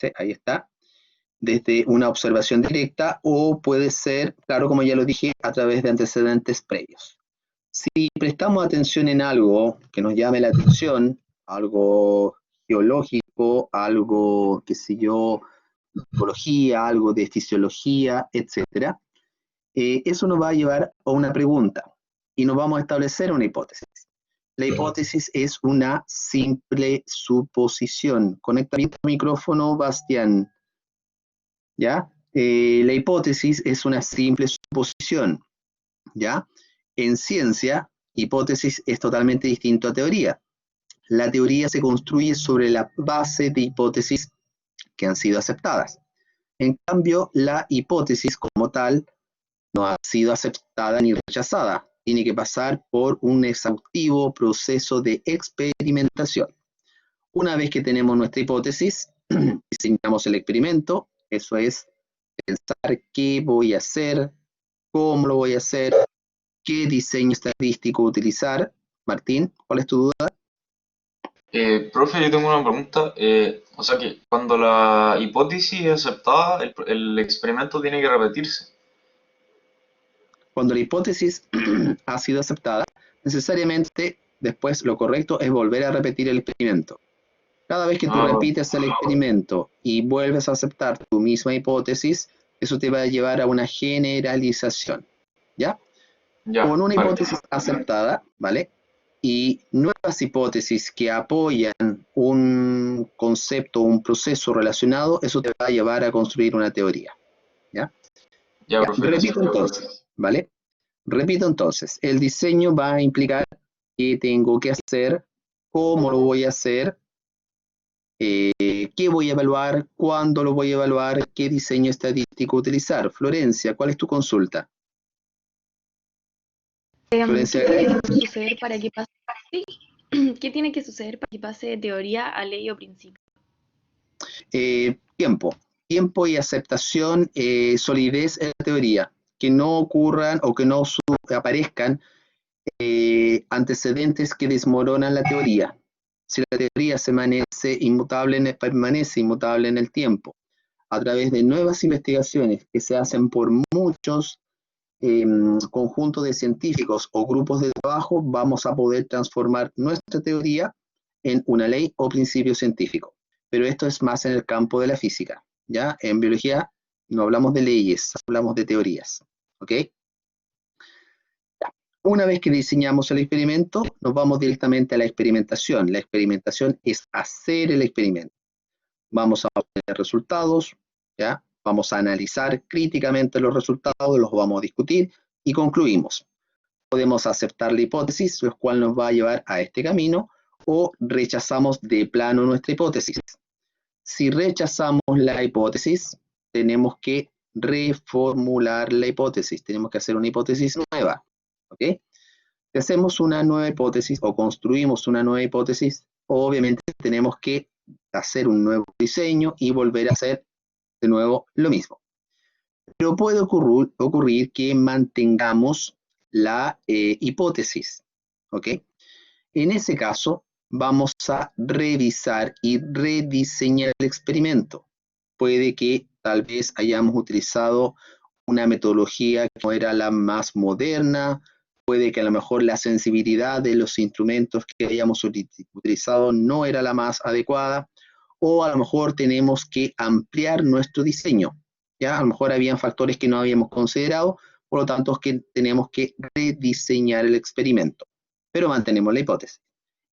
fíjense, ahí está, desde una observación directa o puede ser, claro, como ya lo dije, a través de antecedentes previos. Si prestamos atención en algo que nos llame la atención, algo geológico, algo, qué sé yo, biología, algo de fisiología, etcétera, eso nos va a llevar a una pregunta y nos vamos a establecer una hipótesis. La hipótesis es una simple suposición. Conecta bien tu micrófono, Bastián. ¿Ya? La hipótesis es una simple suposición. ¿Ya? En ciencia, hipótesis es totalmente distinto a teoría. La teoría se construye sobre la base de hipótesis que han sido aceptadas. En cambio, la hipótesis como tal no ha sido aceptada ni rechazada. Tiene que pasar por un exhaustivo proceso de experimentación. Una vez que tenemos nuestra hipótesis, diseñamos el experimento. Eso es pensar qué voy a hacer, cómo lo voy a hacer, qué diseño estadístico utilizar. Martín, ¿cuál es tu duda? Profe, yo tengo una pregunta. O sea que cuando la hipótesis es aceptada, el experimento tiene que repetirse. Cuando la hipótesis ha sido aceptada, necesariamente después lo correcto es volver a repetir el experimento. Cada vez que tú Ah, repites el experimento y vuelves a aceptar tu misma hipótesis, eso te va a llevar a una generalización, ¿ya? ya, Con una vale. hipótesis aceptada, ¿vale? Y nuevas hipótesis que apoyan un concepto, un proceso relacionado, eso te va a llevar a construir una teoría, ¿ya? Ya, Ya, profe, gracias. repito entonces, ¿vale? Repito entonces, el diseño va a implicar qué tengo que hacer, cómo lo voy a hacer, qué voy a evaluar, cuándo lo voy a evaluar, qué diseño estadístico utilizar. Florencia, ¿cuál es tu consulta? ¿Qué Florencia, tiene que suceder para que pase? Sí. ¿Qué tiene que suceder para que pase de teoría a ley o principio? tiempo y aceptación, solidez en la teoría, que no ocurran o que no aparezcan antecedentes que desmoronan la teoría. Si la teoría permanece inmutable en el tiempo, a través de nuevas investigaciones que se hacen por muchos conjuntos de científicos o grupos de trabajo, vamos a poder transformar nuestra teoría en una ley o principio científico. Pero esto es más en el campo de la física, ¿ya? En biología no hablamos de leyes, hablamos de teorías, ¿ok? Una vez que diseñamos el experimento, nos vamos directamente a la experimentación. La experimentación es hacer el experimento. Vamos a obtener resultados, ¿ya? Vamos a analizar críticamente los resultados, los vamos a discutir y concluimos. Podemos aceptar la hipótesis, lo cual nos va a llevar a este camino, o rechazamos de plano nuestra hipótesis. Si rechazamos la hipótesis, tenemos que reformular la hipótesis, tenemos que hacer una hipótesis nueva, ¿ok? Si hacemos una nueva hipótesis o construimos una nueva hipótesis, obviamente tenemos que hacer un nuevo diseño y volver a hacer de nuevo lo mismo. Pero puede ocurrir que mantengamos la hipótesis, ¿ok? En ese caso, vamos a revisar y rediseñar el experimento. Puede que tal vez hayamos utilizado una metodología que no era la más moderna, puede que a lo mejor la sensibilidad de los instrumentos que hayamos utilizado no era la más adecuada, o a lo mejor tenemos que ampliar nuestro diseño, ¿ya? A lo mejor habían factores que no habíamos considerado, por lo tanto es que tenemos que rediseñar el experimento, pero mantenemos la hipótesis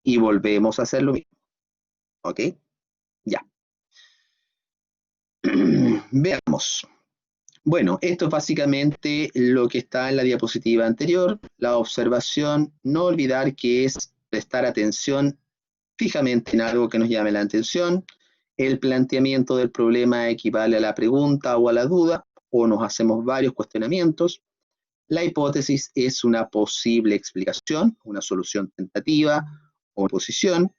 y volvemos a hacer lo mismo, ¿ok? Ya. Veamos. Bueno, esto es básicamente lo que está en la diapositiva anterior, la observación, no olvidar que es prestar atención fijamente en algo que nos llame la atención, el planteamiento del problema equivale a la pregunta o a la duda, o nos hacemos varios cuestionamientos, la hipótesis es una posible explicación, una solución tentativa o posición,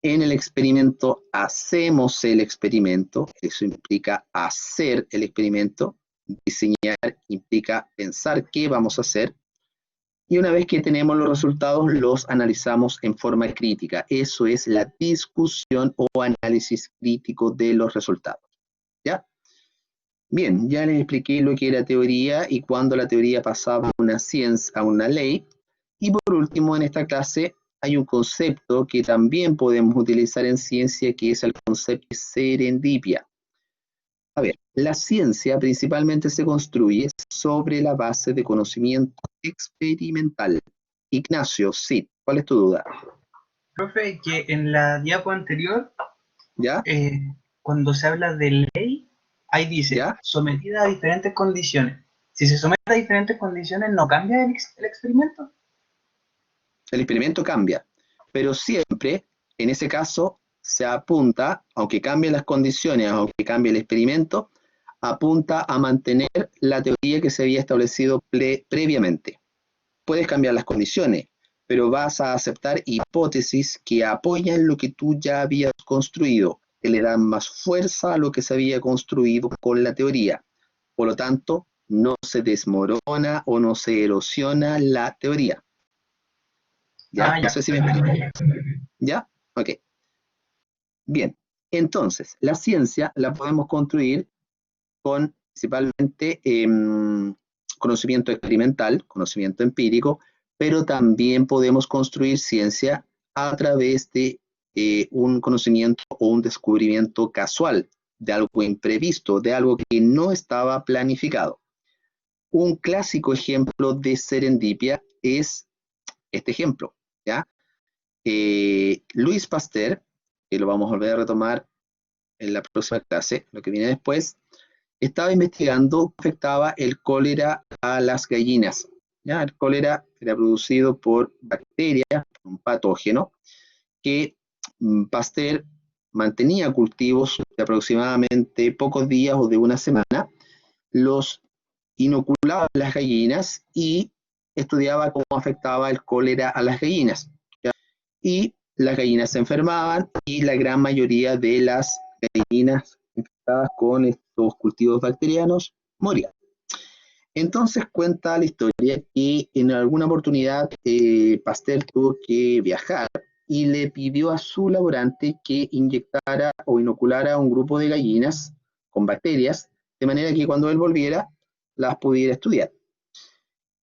en el experimento hacemos el experimento, eso implica hacer el experimento, diseñar implica pensar qué vamos a hacer, Y una vez que tenemos los resultados, los analizamos en forma crítica. Eso es la discusión o análisis crítico de los resultados. ¿Ya? Bien, ya les expliqué lo que era teoría y cuándo la teoría pasaba a una ciencia, a una ley. Y por último, en esta clase hay un concepto que también podemos utilizar en ciencia, que es el concepto de serendipia. A ver, la ciencia principalmente se construye sobre la base de conocimiento experimental. Ignacio, sí, ¿cuál es tu duda? Profe, que en la diapo anterior, ¿Ya? cuando se habla de ley, ahí dice, ¿Ya? sometida a diferentes condiciones. Si se somete a diferentes condiciones, ¿no cambia el experimento? El experimento cambia, pero siempre, en ese caso, se apunta, aunque cambien las condiciones, aunque cambie el experimento, apunta a mantener la teoría que se había establecido previamente. Puedes cambiar las condiciones, pero vas a aceptar hipótesis que apoyan lo que tú ya habías construido, que le dan más fuerza a lo que se había construido con la teoría. Por lo tanto, no se desmorona o no se erosiona la teoría. ¿Ya? No Ya. sé si me explico. ¿Ya? Ok. Bien. Entonces, la ciencia la podemos construir con principalmente conocimiento experimental, conocimiento empírico, pero también podemos construir ciencia a través de un conocimiento o un descubrimiento casual, de algo imprevisto, de algo que no estaba planificado. Un clásico ejemplo de serendipia es este ejemplo, ¿ya? Louis Pasteur, que lo vamos a volver a retomar en la próxima clase, lo que viene después, estaba investigando cómo afectaba el cólera a las gallinas. ¿Ya? El cólera era producido por bacterias, un patógeno, que Pasteur mantenía cultivos de aproximadamente pocos días o de una semana, los inoculaba a las gallinas y estudiaba cómo afectaba el cólera a las gallinas. ¿Ya? Y las gallinas se enfermaban y la gran mayoría de las gallinas infectadas con estos cultivos bacterianos morían. Entonces cuenta la historia que en alguna oportunidad Pasteur tuvo que viajar y le pidió a su laborante que inyectara o inoculara a un grupo de gallinas con bacterias, de manera que cuando él volviera las pudiera estudiar.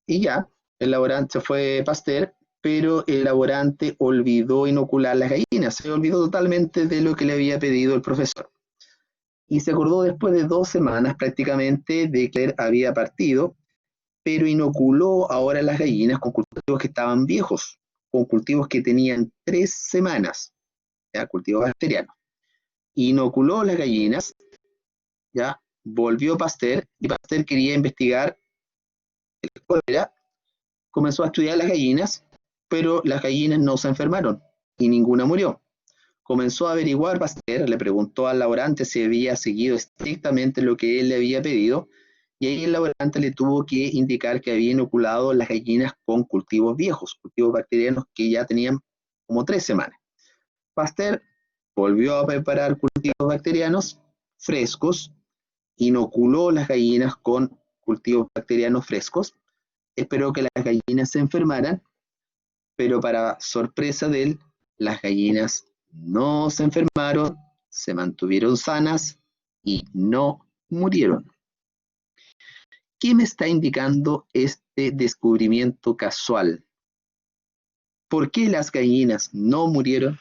Y ya, el laborante fue Pasteur, pero el laborante olvidó inocular las gallinas, se olvidó totalmente de lo que le había pedido el profesor. Y se acordó después de 2 semanas prácticamente de que él había partido, pero inoculó ahora las gallinas con cultivos que estaban viejos, con cultivos que tenían 3 semanas, ya, cultivos bacterianos. Inoculó las gallinas, ya, volvió Pasteur, y Pasteur quería investigar el cólera, comenzó a estudiar las gallinas, pero las gallinas no se enfermaron y ninguna murió. Comenzó a averiguar Pasteur, le preguntó al laborante si había seguido estrictamente lo que él le había pedido, y ahí el laborante le tuvo que indicar que había inoculado las gallinas con cultivos viejos, cultivos bacterianos que ya tenían como 3 semanas. Pasteur volvió a preparar cultivos bacterianos frescos, inoculó las gallinas con cultivos bacterianos frescos, esperó que las gallinas se enfermaran, pero para sorpresa de él, las gallinas no se enfermaron, se mantuvieron sanas y no murieron. ¿Qué me está indicando este descubrimiento casual? ¿Por qué las gallinas no murieron?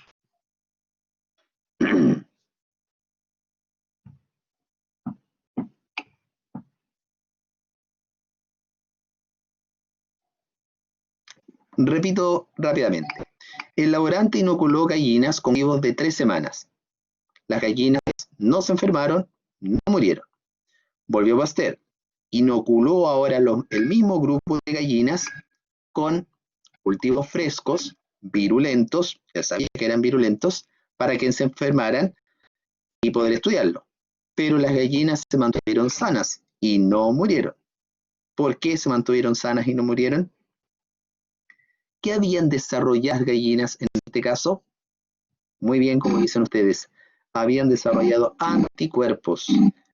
Repito rápidamente. El laborante inoculó gallinas con vivos de 3 semanas. Las gallinas no se enfermaron, no murieron. Volvió Pasteur. Inoculó ahora el mismo grupo de gallinas con cultivos frescos, virulentos, ya sabía que eran virulentos, para que se enfermaran y poder estudiarlo. Pero las gallinas se mantuvieron sanas y no murieron. ¿Por qué se mantuvieron sanas y no murieron? ¿Qué habían desarrollado las gallinas en este caso? Muy bien, como dicen ustedes, habían desarrollado anticuerpos,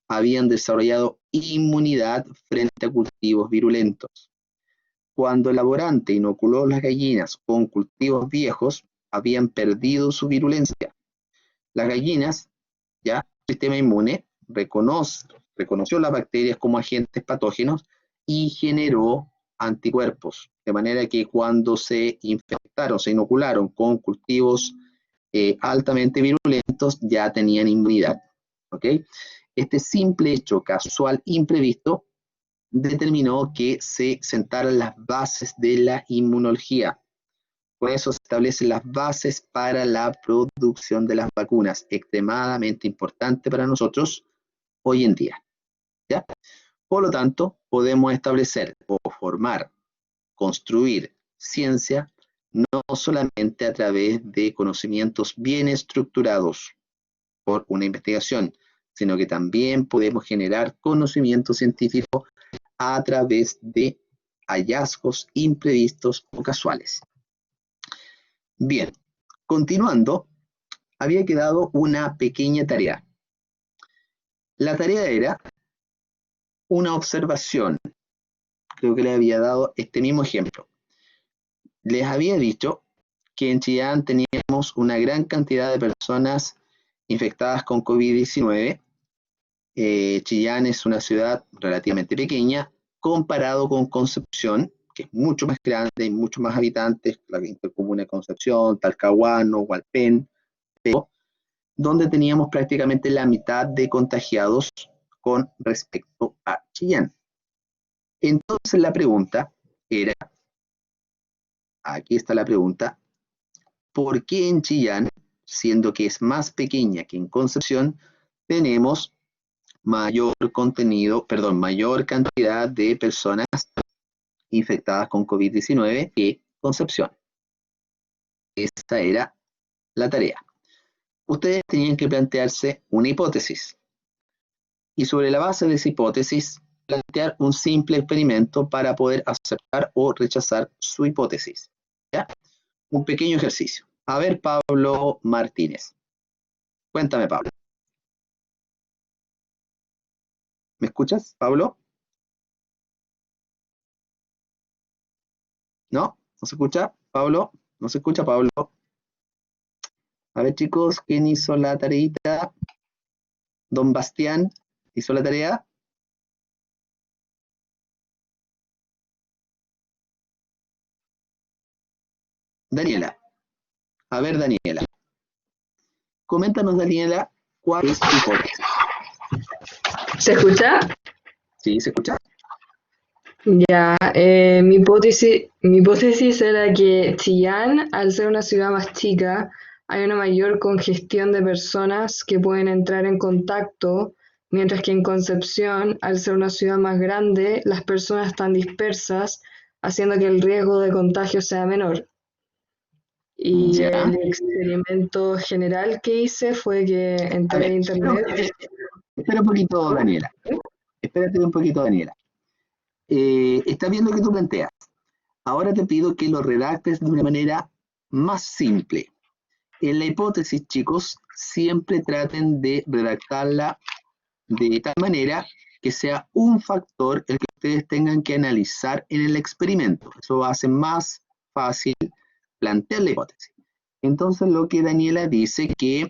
habían desarrollado inmunidad frente a cultivos virulentos. cuando el laborante inoculó las gallinas con cultivos viejos, habían perdido su virulencia. Las gallinas, ya, el sistema inmune reconoció las bacterias como agentes patógenos y generó anticuerpos, de manera que cuando se infectaron, se inocularon con cultivos altamente virulentos, ya tenían inmunidad. ¿Ok? Este simple hecho casual imprevisto determinó que se sentaran las bases de la inmunología. Por eso se establecen las bases para la producción de las vacunas, extremadamente importante para nosotros hoy en día. ¿Ya? Por lo tanto, podemos establecer o formar, construir ciencia no solamente a través de conocimientos bien estructurados por una investigación, sino que también podemos generar conocimiento científico a través de hallazgos imprevistos o casuales. Bien, continuando, había quedado una pequeña tarea. La tarea era una observación. Creo que les había dado este mismo ejemplo. Les había dicho que en Chillán teníamos una gran cantidad de personas infectadas con COVID-19. Chillán es una ciudad relativamente pequeña comparado con Concepción, que es mucho más grande y mucho más habitantes, la intercomuna de Concepción, Talcahuano, Hualpén, pero donde teníamos prácticamente la mitad de contagiados con respecto a Chillán. Entonces la pregunta era, aquí está la pregunta, ¿por qué en Chillán, siendo que es más pequeña que en Concepción, tenemos mayor cantidad de personas infectadas con COVID-19 que Concepción? Esa era la tarea. Ustedes tenían que plantearse una hipótesis y sobre la base de esa hipótesis plantear un simple experimento para poder aceptar o rechazar su hipótesis. ¿Ya? Un pequeño ejercicio. A ver, Pablo Martínez. Cuéntame, Pablo. ¿Me escuchas, Pablo? ¿No? ¿No se escucha, Pablo? ¿No se escucha, Pablo? A ver, chicos, ¿quién hizo la tareita? Don Bastián, ¿hizo la tarea? Daniela. A ver, Daniela. Coméntanos, Daniela, ¿cuál es tu hipótesis? ¿Se escucha? ¿Sí, se escucha? Ya, mi hipótesis era que Chillán, al ser una ciudad más chica, hay una mayor congestión de personas que pueden entrar en contacto, mientras que en Concepción, al ser una ciudad más grande, las personas están dispersas, haciendo que el riesgo de contagio sea menor. Y Ya. el experimento general que hice fue que A entré ver, a internet. espera un poquito, Daniela. Espérate un poquito, Daniela. Está bien lo que tú planteas. Ahora te pido que lo redactes de una manera más simple. En la hipótesis, chicos, siempre traten de redactarla de tal manera que sea un factor el que ustedes tengan que analizar en el experimento. Eso hace más fácil plantear la hipótesis. Entonces, lo que Daniela dice que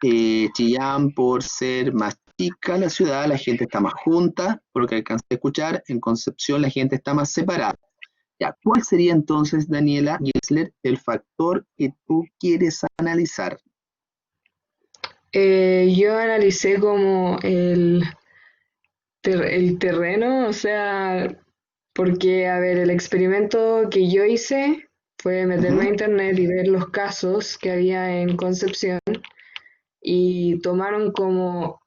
Chillán, por ser más chica la ciudad, la gente está más junta, por lo que alcancé a escuchar. En Concepción la gente está más separada. Ya, ¿cuál sería entonces, Daniela Gessler, el factor que tú quieres analizar? Yo analicé como el terreno, o sea, porque, a ver, el experimento que yo hice fue meterme a internet y ver los casos que había en Concepción y tomaron como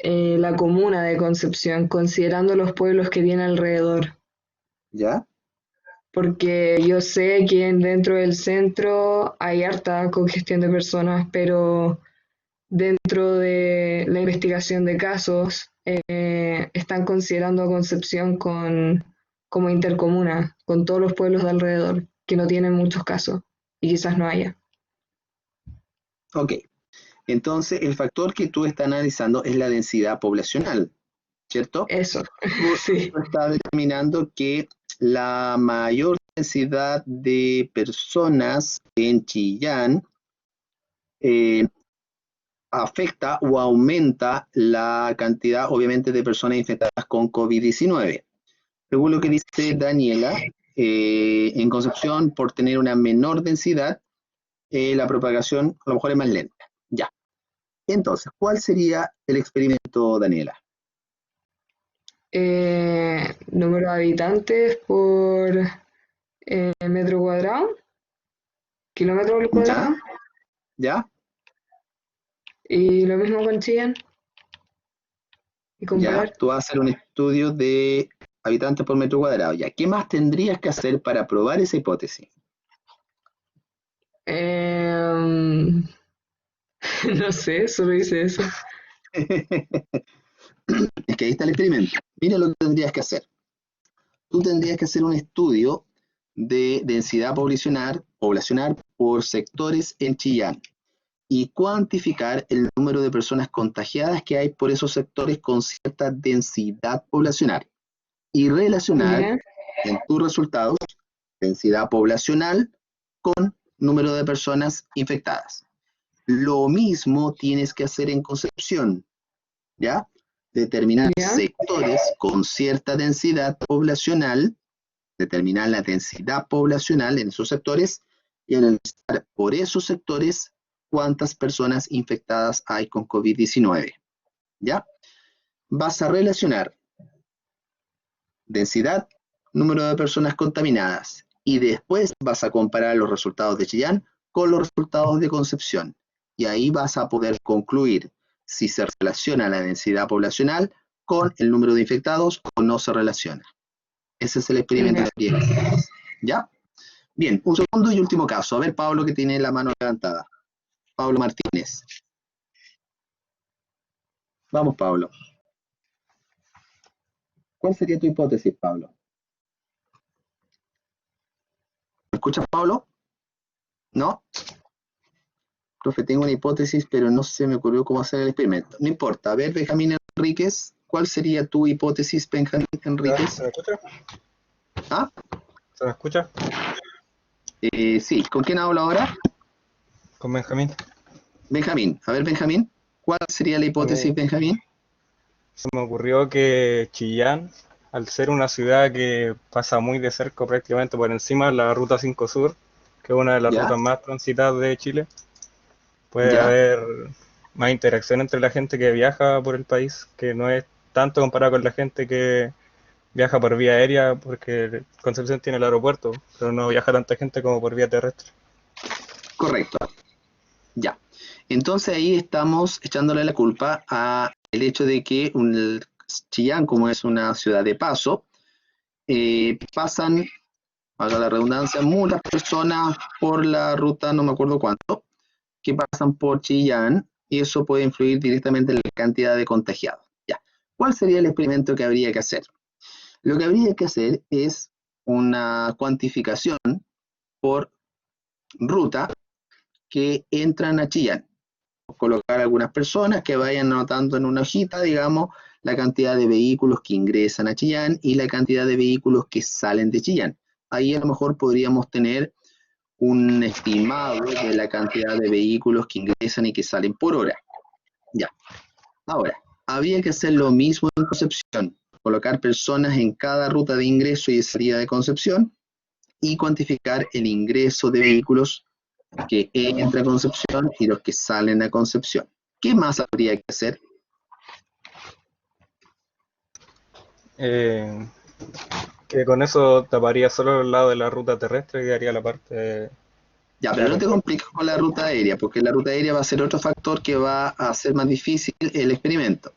la comuna de Concepción, considerando los pueblos que tiene alrededor. ¿Ya? Porque yo sé que dentro del centro hay harta congestión de personas, pero dentro de la investigación de casos están considerando a Concepción como intercomuna, con todos los pueblos de alrededor, que no tienen muchos casos y quizás no haya. Ok. Entonces, el factor que tú estás analizando es la densidad poblacional, ¿cierto? Eso, Tú sí, estás determinando que la mayor densidad de personas en Chillán afecta o aumenta la cantidad, obviamente, de personas infectadas con COVID-19. Según lo que dice Daniela, en Concepción, por tener una menor densidad, la propagación a lo mejor es más lenta. Ya. Entonces, ¿cuál sería el experimento, Daniela? Número de habitantes por metro cuadrado, kilómetro al ¿Ya? cuadrado, ¿Ya? y lo mismo con Chillán, y Ya. comparar. Tú vas a hacer un estudio de habitantes por metro cuadrado. Ya. ¿Qué más tendrías que hacer para probar esa hipótesis? No sé, solo hice eso. Es que ahí está el experimento. Mira lo que tendrías que hacer. Tú tendrías que hacer un estudio de densidad poblacional por sectores en Chillán y cuantificar el número de personas contagiadas que hay por esos sectores con cierta densidad poblacional y relacionar ¿Ya? en tus resultados densidad poblacional con número de personas infectadas. Lo mismo tienes que hacer en Concepción, ¿ya? Determinar ¿Ya? sectores con cierta densidad poblacional, determinar la densidad poblacional en esos sectores y analizar por esos sectores cuántas personas infectadas hay con COVID-19, ¿ya? Vas a relacionar densidad, número de personas contaminadas y después vas a comparar los resultados de Chillán con los resultados de Concepción y ahí vas a poder concluir si se relaciona la densidad poblacional con el número de infectados o no se relaciona. Ese es el experimento Ya. que tienes que hacer. ¿Ya? Bien, un segundo y último caso. A ver, Pablo, que tiene la mano levantada. Pablo Martínez. Vamos, Pablo. ¿Cuál sería tu hipótesis, Pablo? ¿Me escuchas, Pablo? ¿No? Profe, tengo una hipótesis, pero no se me ocurrió cómo hacer el experimento. No importa. A ver, Benjamín Enríquez, ¿cuál sería tu hipótesis, Benjamín Enríquez? ¿Se me escucha? ¿Ah? ¿Se me escucha? Sí. ¿Con quién hablo ahora? Con Benjamín. Benjamín. A ver, Benjamín, ¿cuál sería la hipótesis, Benjamín? Se me ocurrió que Chillán, al ser una ciudad que pasa muy de cerca, prácticamente por encima de la Ruta 5 Sur, que es una de las ¿Ya? rutas más transitadas de Chile, puede ¿Ya? haber más interacción entre la gente que viaja por el país, que no es tanto comparado con la gente que viaja por vía aérea, porque Concepción tiene el aeropuerto, pero no viaja tanta gente como por vía terrestre. Correcto. Ya. Entonces ahí estamos echándole la culpa a el hecho de que Chillán, como es una ciudad de paso, pasan, haga la redundancia, muchas personas por la ruta, no me acuerdo cuánto, que pasan por Chillán y eso puede influir directamente en la cantidad de contagiados. Ya. ¿Cuál sería el experimento que habría que hacer? Lo que habría que hacer es una cuantificación por ruta que entran a Chillán. Colocar algunas personas que vayan anotando en una hojita, digamos, la cantidad de vehículos que ingresan a Chillán y la cantidad de vehículos que salen de Chillán. Ahí a lo mejor podríamos tener un estimado de la cantidad de vehículos que ingresan y que salen por hora. Ya. Ahora, habría que hacer lo mismo en Concepción, colocar personas en cada ruta de ingreso y de salida de Concepción y cuantificar el ingreso de vehículos que entran a Concepción y los que salen a Concepción. ¿Qué más habría que hacer? Que con eso taparía solo el lado de la ruta terrestre y quedaría la parte Ya, de pero no te aeropuerto. compliques con la ruta aérea, porque la ruta aérea va a ser otro factor que va a hacer más difícil el experimento.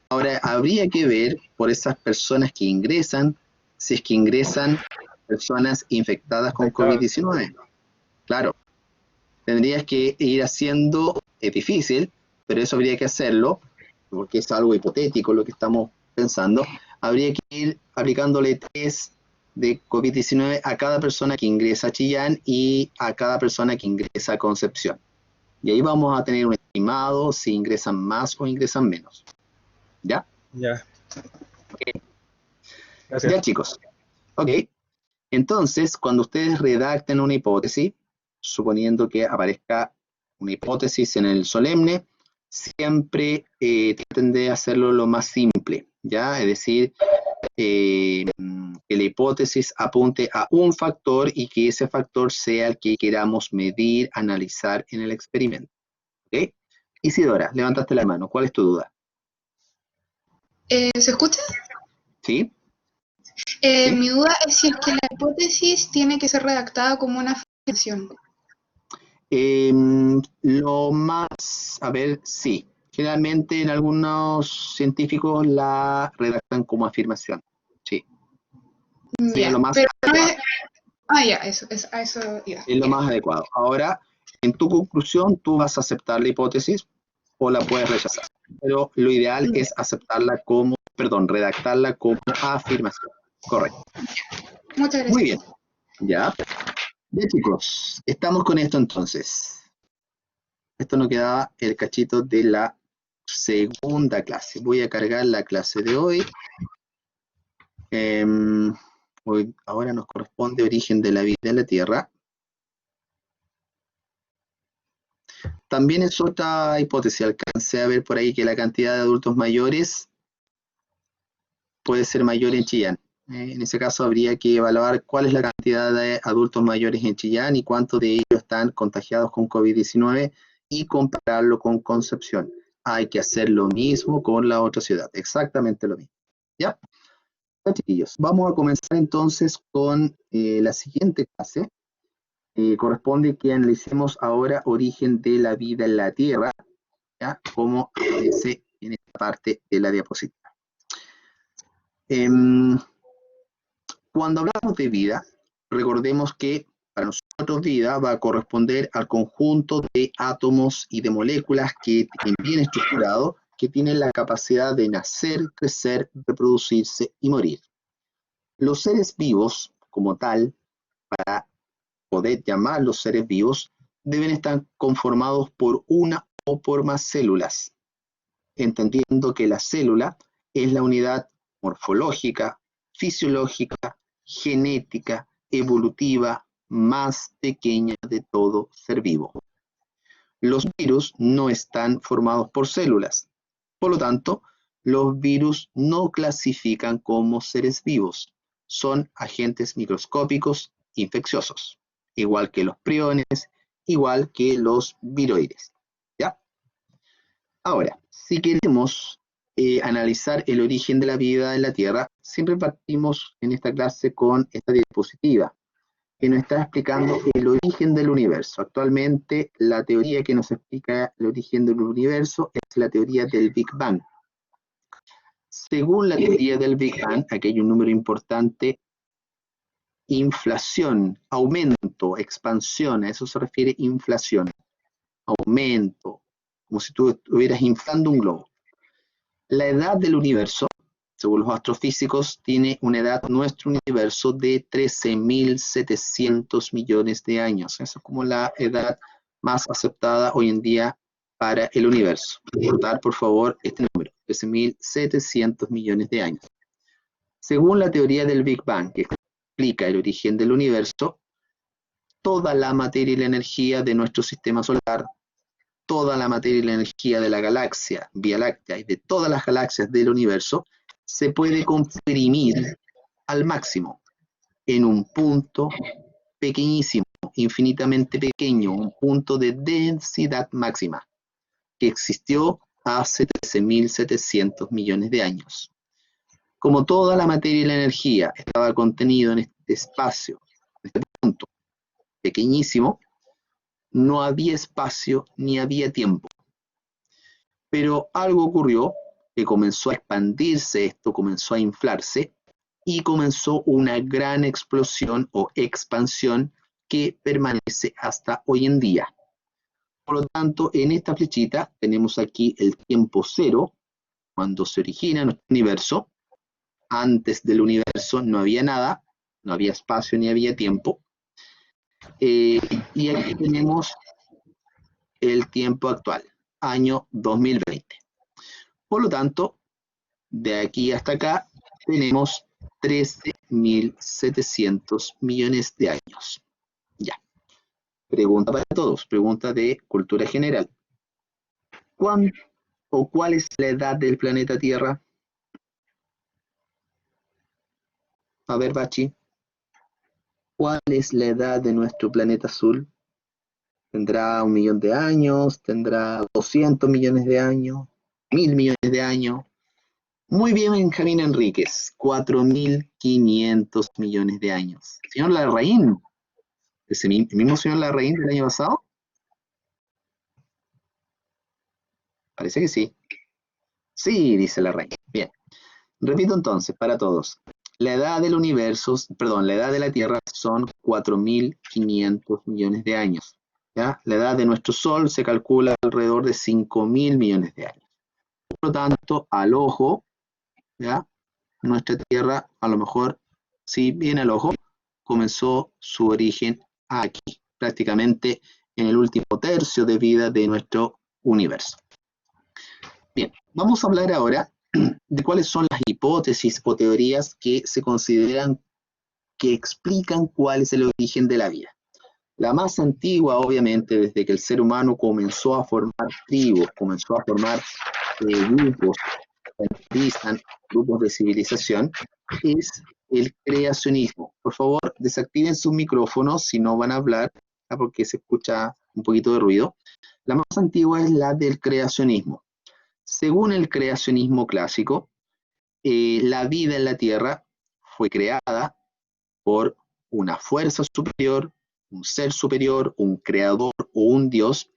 Ahora, habría que ver por esas personas que ingresan, si es que ingresan personas infectadas con COVID-19. Claro, tendrías que ir haciendo, es difícil, pero eso habría que hacerlo, porque es algo hipotético lo que estamos pensando. Habría que ir aplicándole test de COVID-19 a cada persona que ingresa a Chillán y a cada persona que ingresa a Concepción. Y ahí vamos a tener un estimado si ingresan más o ingresan menos. ¿Ya? Ya, Ok. gracias. Ya, chicos. Ok. Entonces, cuando ustedes redacten una hipótesis, suponiendo que aparezca una hipótesis en el solemne, siempre traten de hacerlo lo más simple, ¿ya? Es decir, que la hipótesis apunte a un factor y que ese factor sea el que queramos medir, analizar en el experimento. ¿Ok? Isidora, levantaste la mano. ¿Cuál es tu duda? ¿Se escucha? ¿Sí? ¿Sí? Mi duda es si es que la hipótesis tiene que ser redactada como una afirmación. Lo más, a ver, sí. Generalmente en algunos científicos la redactan como afirmación. Sí. Sería Ya, lo más pero no adecuado. es... Ah, ya, a eso iba. Es lo Ya. más adecuado. Ahora, en tu conclusión, tú vas a aceptar la hipótesis o la puedes rechazar. Pero lo ideal es aceptarla como, perdón, redactarla como afirmación. Correcto. Muchas gracias. Muy bien. Ya. Bien, chicos, estamos con esto entonces. Esto nos quedaba el cachito de la segunda clase. Voy a cargar la clase de hoy. Ahora nos corresponde origen de la vida en la Tierra. También es otra hipótesis. Alcancé a ver por ahí que la cantidad de adultos mayores puede ser mayor en Chillán. En ese caso habría que evaluar cuál es la cantidad de adultos mayores en Chillán y cuántos de ellos están contagiados con COVID-19 y compararlo con Concepción. Hay que hacer lo mismo con la otra ciudad, exactamente lo mismo. ¿Ya? Ya, chiquillos, vamos a comenzar entonces con la siguiente clase. Corresponde que analicemos ahora origen de la vida en la Tierra, ¿ya? Como aparece en esta parte de la diapositiva. Cuando hablamos de vida, recordemos que para nosotros vida va a corresponder al conjunto de átomos y de moléculas que tienen bien estructurado, que tienen la capacidad de nacer, crecer, reproducirse y morir. Los seres vivos, como tal, para poder llamarlos seres vivos, deben estar conformados por una o por más células, entendiendo que la célula es la unidad morfológica, fisiológica, genética, evolutiva, más pequeña de todo ser vivo. Los virus no están formados por células, por lo tanto, los virus no clasifican como seres vivos, son agentes microscópicos infecciosos, igual que los priones, igual que los viroides. ¿Ya? Ahora, si queremos analizar el origen de la vida en la Tierra, siempre partimos en esta clase con esta diapositiva, que nos está explicando el origen del universo. Actualmente, la teoría que nos explica el origen del universo es la teoría del Big Bang. Según la teoría del Big Bang, aquí hay un número importante: inflación, aumento, expansión, a eso se refiere inflación, aumento, como si tú estuvieras inflando un globo. La edad del universo, según los astrofísicos, tiene una edad, nuestro universo, de 13.700 millones de años. Esa es como la edad más aceptada hoy en día para el universo. Recordar, por favor, este número, 13.700 millones de años. Según la teoría del Big Bang, que explica el origen del universo, toda la materia y la energía de nuestro sistema solar, toda la materia y la energía de la galaxia Vía Láctea y de todas las galaxias del universo se puede comprimir al máximo en un punto pequeñísimo, infinitamente pequeño, un punto de densidad máxima que existió hace 13.700 millones de años. Como toda la materia y la energía estaba contenido en este espacio, en este punto pequeñísimo, no había espacio ni había tiempo. Pero algo ocurrió, que comenzó a expandirse esto, comenzó a inflarse, y comenzó una gran explosión o expansión que permanece hasta hoy en día. Por lo tanto, en esta flechita tenemos aquí el tiempo cero, cuando se origina nuestro universo. Antes del universo no había nada, no había espacio ni había tiempo. Y aquí tenemos el tiempo actual, año 2020. Por lo tanto, de aquí hasta acá tenemos 13.700 millones de años. Ya. Pregunta para todos, pregunta de cultura general. ¿Cuál es la edad del planeta Tierra? A ver, Bachi. ¿Cuál es la edad de nuestro planeta azul? ¿Tendrá 1 millón de años? ¿Tendrá 200 millones de años? ¿1000 millones de años? Muy bien, Benjamín Enríquez. 4.500 millones de años. Señor Larraín. ¿El mismo señor Larraín del año pasado? Parece que sí. Sí, dice Larraín. Bien. Repito entonces, para todos. La edad del universo, perdón, la edad de la Tierra son 4.500 millones de años. ¿Ya? La edad de nuestro Sol se calcula alrededor de 5.000 millones de años. Por lo tanto, al ojo, ¿ya? Nuestra Tierra, a lo mejor, si bien al ojo, comenzó su origen aquí, prácticamente en el último tercio de vida de nuestro universo. Bien, vamos a hablar ahora de cuáles son las hipótesis o teorías que se consideran que explican cuál es el origen de la vida. La más antigua, obviamente, desde que el ser humano comenzó a formar tribus, comenzó a formar grupos, grupos de civilización, es el creacionismo. Por favor, desactiven sus micrófonos si no van a hablar, porque se escucha un poquito de ruido. La más antigua es la del creacionismo. Según el creacionismo clásico, la vida en la Tierra fue creada por una fuerza superior, un ser superior, un creador o un dios,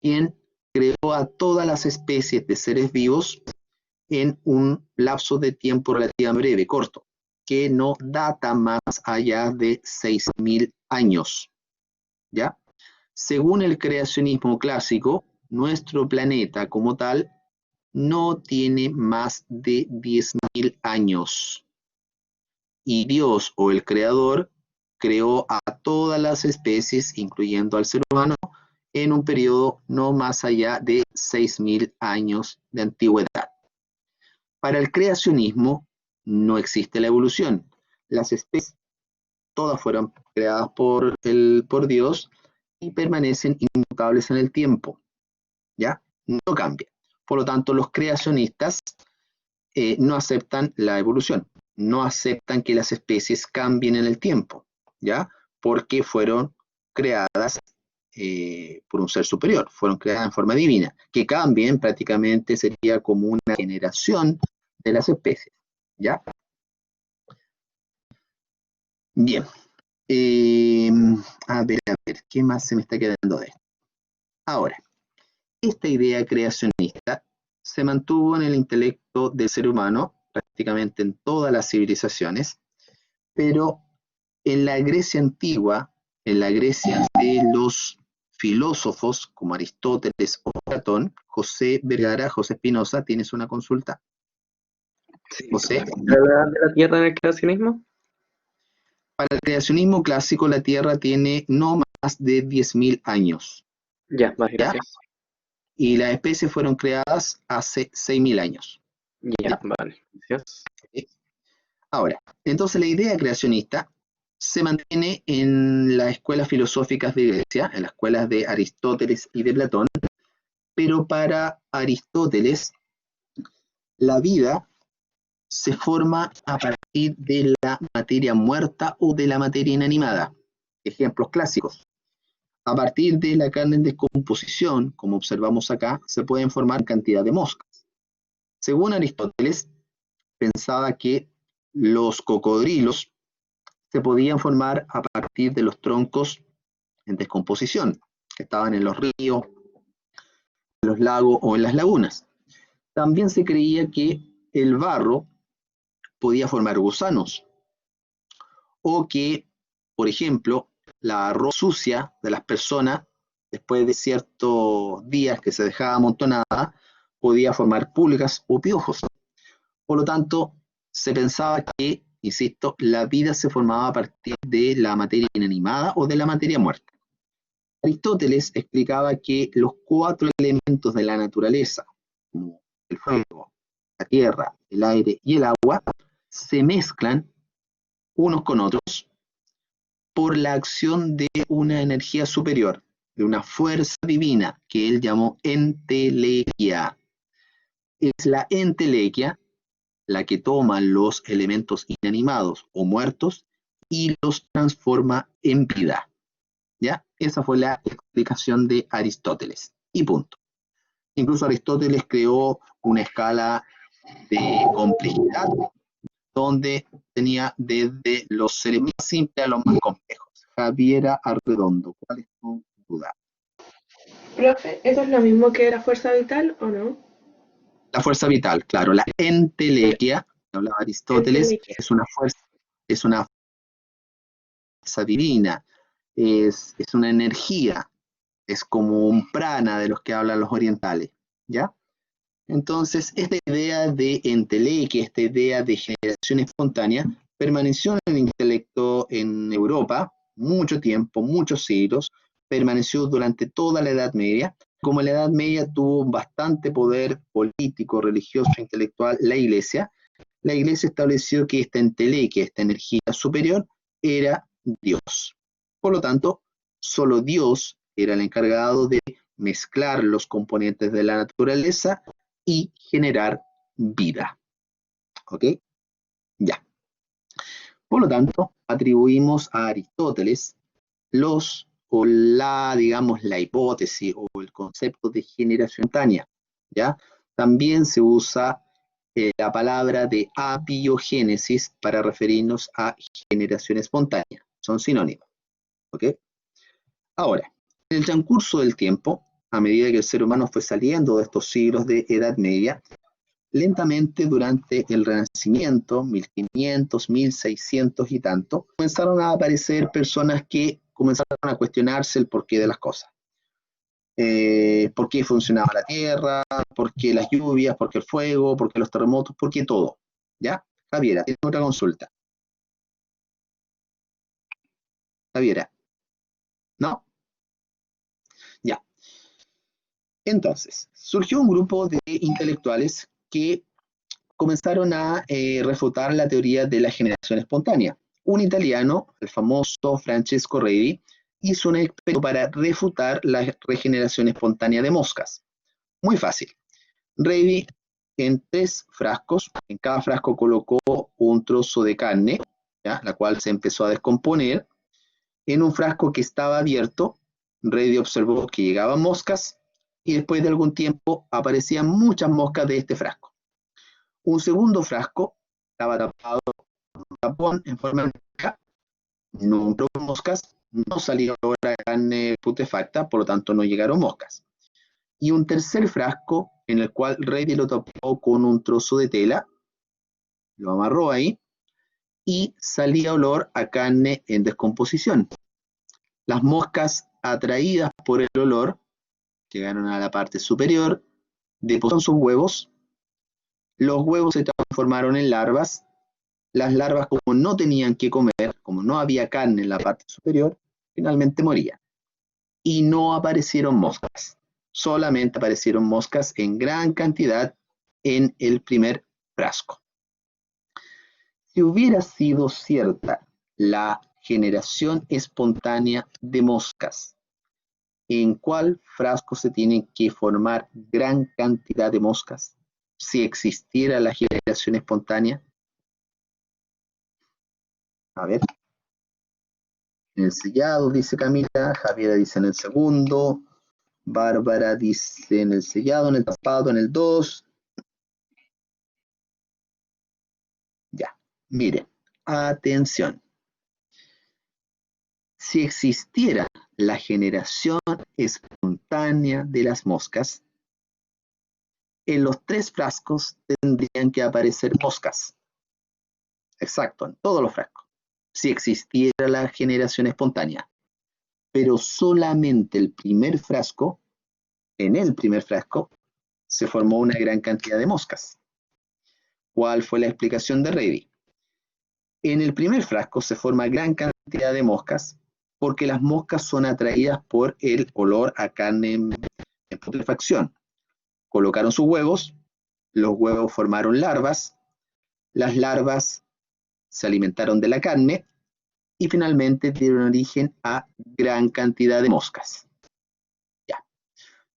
quien creó a todas las especies de seres vivos en un lapso de tiempo relativamente breve, corto, que no data más allá de 6.000 años. ¿Ya? Según el creacionismo clásico, nuestro planeta como tal no tiene más de 10.000 años. Y Dios o el Creador creó a todas las especies, incluyendo al ser humano, en un periodo no más allá de 6.000 años de antigüedad. Para el creacionismo no existe la evolución. Las especies todas fueron creadas por Dios y permanecen inmutables en el tiempo. ¿Ya? No cambian. Por lo tanto, los creacionistas no aceptan la evolución, no aceptan que las especies cambien en el tiempo, ¿ya? Porque fueron creadas por un ser superior, fueron creadas en forma divina. Que cambien prácticamente sería como una generación de las especies, ¿ya? Bien. A ver, ¿qué más se me está quedando de esto? Ahora, esta idea creacionista se mantuvo en el intelecto del ser humano, prácticamente en todas las civilizaciones, pero en la Grecia antigua, en la Grecia de los filósofos como Aristóteles o Platón, José Vergara, José Espinosa, ¿tienes una consulta? Sí. José. ¿La edad de la Tierra en el creacionismo? Para el creacionismo clásico, la Tierra tiene no más de 10.000 años. Ya, vale, ¿Ya? gracias. Y las especies fueron creadas hace 6.000 años. Ya, vale, gracias. Ahora, entonces la idea creacionista se mantiene en las escuelas filosóficas de Grecia, en las escuelas de Aristóteles y de Platón, pero para Aristóteles la vida se forma a partir de la materia muerta o de la materia inanimada. Ejemplos clásicos. A partir de la carne en descomposición, como observamos acá, se pueden formar cantidad de moscas. Según Aristóteles, pensaba que los cocodrilos se podían formar a partir de los troncos en descomposición, que estaban en los ríos, en los lagos o en las lagunas. También se creía que el barro podía formar gusanos, o que, por ejemplo, la ropa sucia de las personas, después de ciertos días que se dejaba amontonada, podía formar pulgas o piojos. Por lo tanto, se pensaba que, insisto, la vida se formaba a partir de la materia inanimada o de la materia muerta. Aristóteles explicaba que los 4 elementos de la naturaleza, como el fuego, la tierra, el aire y el agua, se mezclan unos con otros por la acción de una energía superior, de una fuerza divina que él llamó entelequia. Es la entelequia la que toma los elementos inanimados o muertos y los transforma en vida. ¿Ya? Esa fue la explicación de Aristóteles. Y punto. Incluso Aristóteles creó una escala de complejidad donde tenía desde los seres más simples a los más complejos. Javiera Arredondo, ¿cuál es tu duda? Profe, ¿eso es lo mismo que la fuerza vital o no? La fuerza vital, claro, la entelequia, que hablaba Aristóteles, Entelequia. es una fuerza divina, es una energía, es como un prana de los que hablan los orientales, ¿ya? Entonces, esta idea de entelequia, esta idea de generación espontánea, permaneció en el intelecto en Europa mucho tiempo, muchos siglos, permaneció durante toda la Edad Media. Como la Edad Media tuvo bastante poder político, religioso, intelectual, la Iglesia estableció que esta entelequia, esta energía superior, era Dios. Por lo tanto, solo Dios era el encargado de mezclar los componentes de la naturaleza y generar vida. ¿Ok? Ya. Por lo tanto, atribuimos a Aristóteles digamos, la hipótesis o el concepto de generación espontánea, ¿ya? También se usa la palabra de abiogénesis para referirnos a generación espontánea. Son sinónimos, ¿ok? Ahora, en el transcurso del tiempo, a medida que el ser humano fue saliendo de estos siglos de Edad Media, lentamente durante el Renacimiento, 1500, 1600 y tanto, comenzaron a aparecer personas que comenzaron a cuestionarse el porqué de las cosas. ¿Por qué funcionaba la Tierra? ¿Por qué las lluvias? ¿Por qué el fuego? ¿Por qué los terremotos? ¿Por qué todo? ¿Ya? Javiera, tiene otra consulta. Javiera. ¿No? Ya. Entonces, surgió un grupo de intelectuales que comenzaron a refutar la teoría de la generación espontánea. Un italiano, el famoso Francesco Redi, hizo un experimento para refutar la regeneración espontánea de moscas. Muy fácil. Redi en 3 frascos, en cada frasco colocó un trozo de carne, ¿ya? La cual se empezó a descomponer. En un frasco que estaba abierto, Redi observó que llegaban moscas y después de algún tiempo aparecían muchas moscas de este frasco. Un segundo frasco estaba tapado con un tapón en forma de caja, no entró moscas, no salió la carne putefacta, por lo tanto no llegaron moscas. Y un tercer frasco en el cual Redi lo tapó con un trozo de tela, lo amarró ahí y salía olor a carne en descomposición. Las moscas, atraídas por el olor, llegaron a la parte superior, depositaron sus huevos, los huevos se transformaron en larvas, las larvas, como no tenían que comer, como no había carne en la parte superior, finalmente morían. Y no aparecieron moscas, solamente aparecieron moscas en gran cantidad en el primer frasco. Si hubiera sido cierta la generación espontánea de moscas, ¿en cuál frasco se tiene que formar gran cantidad de moscas? Si existiera la generación espontánea. A ver. En el sellado, dice Camila. Javiera dice en el segundo. Bárbara dice en el sellado, en el tapado, en el 2. Ya, miren, atención. Si existiera la generación espontánea de las moscas, en los 3 frascos tendrían que aparecer moscas. Exacto, en todos los frascos. Si existiera la generación espontánea. Pero solamente el primer frasco, en el primer frasco, se formó una gran cantidad de moscas. ¿Cuál fue la explicación de Redi? En el primer frasco se forma gran cantidad de moscas porque las moscas son atraídas por el olor a carne en putrefacción. Colocaron sus huevos, los huevos formaron larvas, las larvas se alimentaron de la carne y finalmente dieron origen a gran cantidad de moscas. Ya.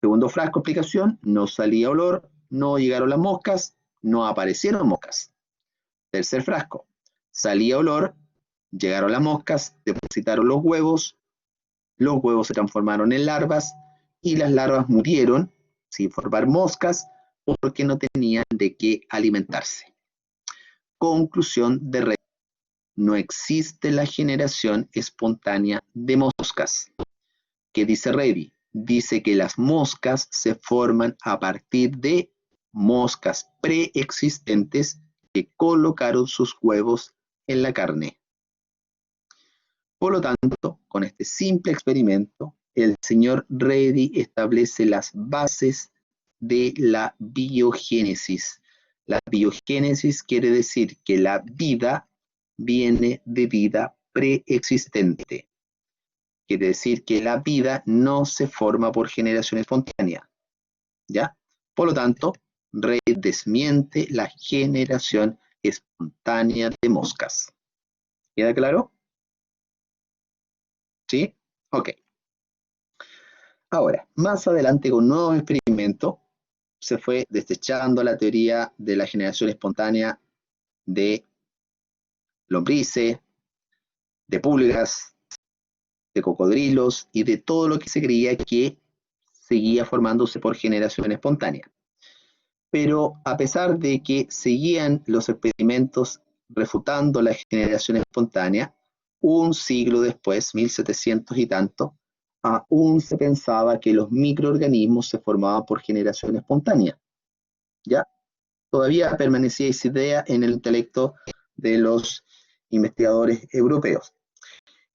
Segundo frasco, explicación, no salía olor, no llegaron las moscas, no aparecieron moscas. Tercer frasco, salía olor, llegaron las moscas, depositaron los huevos se transformaron en larvas y las larvas murieron sin formar moscas porque no tenían de qué alimentarse. Conclusión de Reddy. No existe la generación espontánea de moscas. ¿Qué dice Reddy? Dice que las moscas se forman a partir de moscas preexistentes que colocaron sus huevos en la carne. Por lo tanto, con este simple experimento, el señor Reddy establece las bases de la biogénesis. La biogénesis quiere decir que la vida viene de vida preexistente. Quiere decir que la vida no se forma por generación espontánea. ¿Ya? Por lo tanto, Reddy desmiente la generación espontánea de moscas. ¿Queda claro? ¿Sí? Ok. Ahora, más adelante con nuevos experimentos, se fue desechando la teoría de la generación espontánea de lombrices, de pulgas, de cocodrilos y de todo lo que se creía que seguía formándose por generación espontánea. Pero a pesar de que seguían los experimentos refutando la generación espontánea, un siglo después, 1700 y tanto, aún se pensaba que los microorganismos se formaban por generación espontánea. ¿Ya? Todavía permanecía esa idea en el intelecto de los investigadores europeos.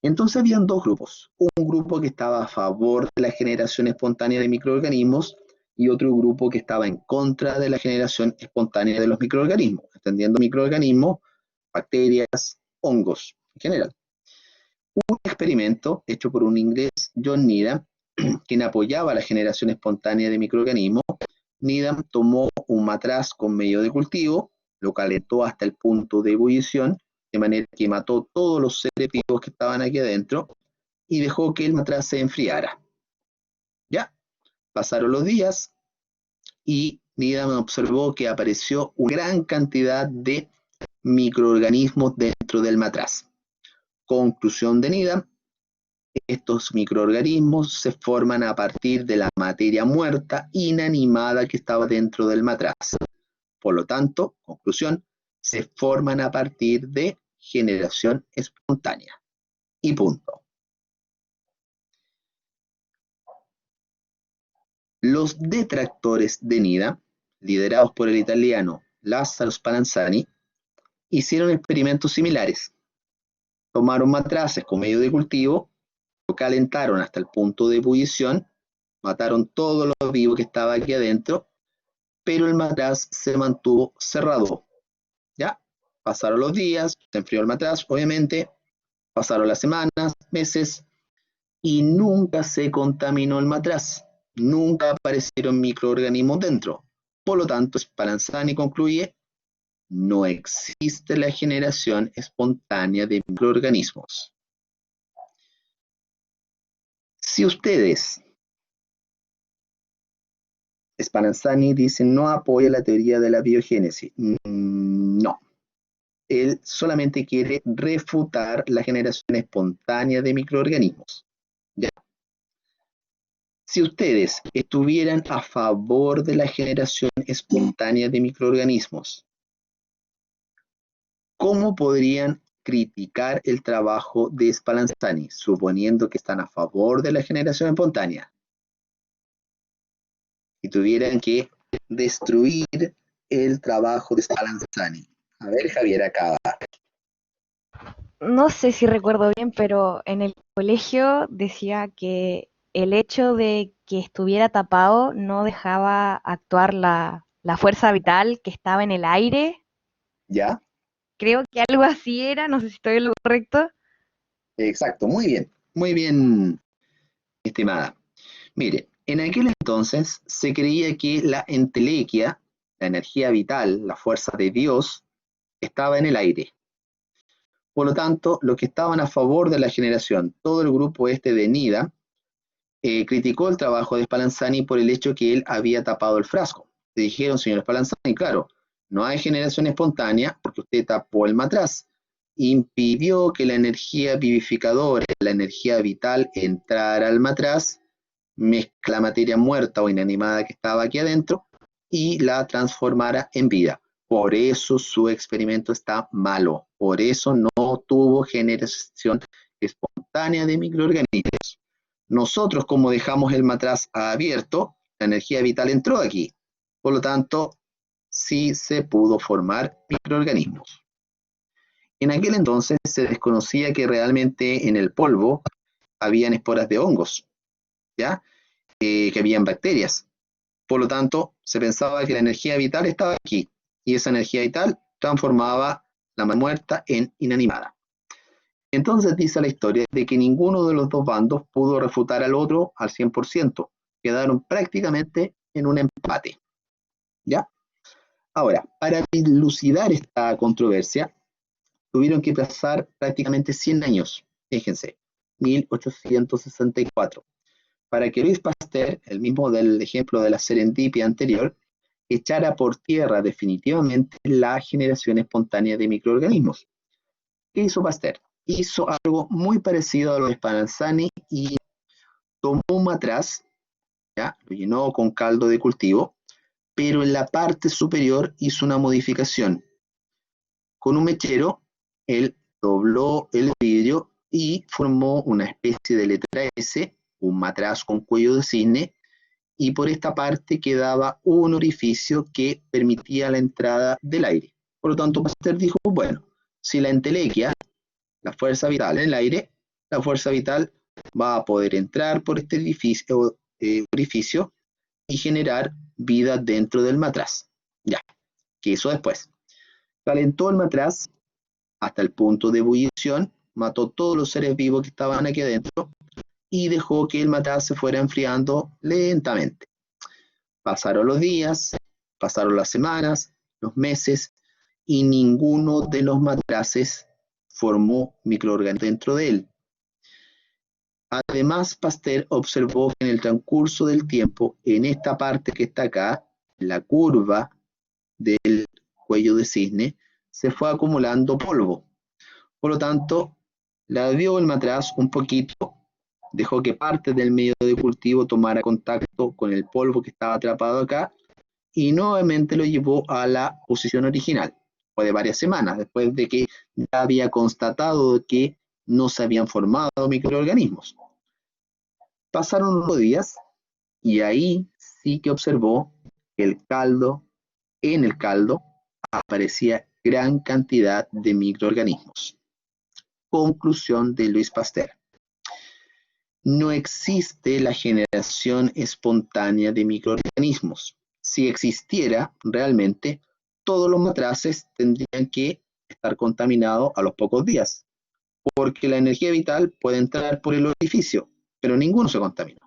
Entonces habían dos grupos. Un grupo que estaba a favor de la generación espontánea de microorganismos y otro grupo que estaba en contra de la generación espontánea de los microorganismos, entendiendo microorganismos, bacterias, hongos en general. Un experimento hecho por un inglés, John Needham, quien apoyaba la generación espontánea de microorganismos. Needham tomó un matraz con medio de cultivo, lo calentó hasta el punto de ebullición, de manera que mató todos los seres vivos que estaban aquí adentro y dejó que el matraz se enfriara. Ya, pasaron los días y Needham observó que apareció una gran cantidad de microorganismos dentro del matraz. Conclusión de Needham: estos microorganismos se forman a partir de la materia muerta inanimada que estaba dentro del matraz. Por lo tanto, conclusión, se forman a partir de generación espontánea. Y punto. Los detractores de Needham, liderados por el italiano Lazzaro Spallanzani, hicieron experimentos similares. Tomaron matraces con medio de cultivo, lo calentaron hasta el punto de ebullición, mataron todo lo vivo que estaba aquí adentro, pero el matraz se mantuvo cerrado. ¿Ya? Pasaron los días, se enfrió el matraz, obviamente, pasaron las semanas, meses, y nunca se contaminó el matraz. Nunca aparecieron microorganismos dentro. Por lo tanto, Spallanzani concluye: no existe la generación espontánea de microorganismos. Si ustedes, Spallanzani dice, no apoya la teoría de la biogénesis. No. Él solamente quiere refutar la generación espontánea de microorganismos. ¿Ya? Si ustedes estuvieran a favor de la generación espontánea de microorganismos, ¿cómo podrían criticar el trabajo de Spallanzani, suponiendo que están a favor de la generación espontánea? Y tuvieran que destruir el trabajo de Spallanzani. A ver, Javier, acaba. No sé si recuerdo bien, pero en el colegio decía que el hecho de que estuviera tapado no dejaba actuar la fuerza vital que estaba en el aire. ¿Ya? Creo que algo así era, no sé si estoy en lo correcto. Exacto, muy bien, estimada. Mire, en aquel entonces se creía que la entelequia, la energía vital, la fuerza de Dios, estaba en el aire. Por lo tanto, los que estaban a favor de la generación, todo el grupo de NIDA, criticó el trabajo de Spallanzani por el hecho que él había tapado el frasco. Le dijeron, señor Spallanzani, claro, no hay generación espontánea porque usted tapó el matraz, impidió que la energía vivificadora, la energía vital entrara al matraz, mezcla materia muerta o inanimada que estaba aquí adentro y la transformara en vida. Por eso su experimento está malo, por eso no tuvo generación espontánea de microorganismos. Nosotros, como dejamos el matraz abierto, la energía vital entró aquí. Por lo tanto, sí se pudo formar microorganismos. En aquel entonces se desconocía que realmente en el polvo habían esporas de hongos, ¿ya? Que habían bacterias. Por lo tanto, se pensaba que la energía vital estaba aquí, y esa energía vital transformaba la materia muerta en inanimada. Entonces dice la historia de que ninguno de los dos bandos pudo refutar al otro al 100%. Quedaron prácticamente en un empate. ¿Ya? Ahora, para dilucidar esta controversia, tuvieron que pasar prácticamente 100 años, fíjense, 1864, para que Louis Pasteur, el mismo del ejemplo de la serendipia anterior, echara por tierra definitivamente la generación espontánea de microorganismos. ¿Qué hizo Pasteur? Hizo algo muy parecido a lo de Spallanzani y tomó un matraz, ¿ya? Lo llenó con caldo de cultivo, pero en la parte superior hizo una modificación. Con un mechero, él dobló el vidrio y formó una especie de letra S, un matraz con cuello de cisne, y por esta parte quedaba un orificio que permitía la entrada del aire. Por lo tanto, Pasteur dijo, bueno, si la entelequia, la fuerza vital en el aire, la fuerza vital va a poder entrar por este orificio y generar vida dentro del matraz. Ya, ¿qué hizo después? Calentó el matraz hasta el punto de ebullición, mató todos los seres vivos que estaban aquí adentro y dejó que el matraz se fuera enfriando lentamente. Pasaron los días, pasaron las semanas, los meses, y ninguno de los matraces formó microorganismos dentro de él. Además, Pasteur observó que en el transcurso del tiempo, en esta parte que está acá, la curva del cuello de cisne, se fue acumulando polvo. Por lo tanto, la dio el matraz un poquito, dejó que parte del medio de cultivo tomara contacto con el polvo que estaba atrapado acá y nuevamente lo llevó a la posición original. Fue de varias semanas, después de que ya había constatado que no se habían formado microorganismos. Pasaron unos días y ahí sí que observó que en el caldo aparecía gran cantidad de microorganismos. Conclusión de Louis Pasteur. No existe la generación espontánea de microorganismos. Si existiera realmente, todos los matraces tendrían que estar contaminados a los pocos días, porque la energía vital puede entrar por el orificio, pero ninguno se contaminó.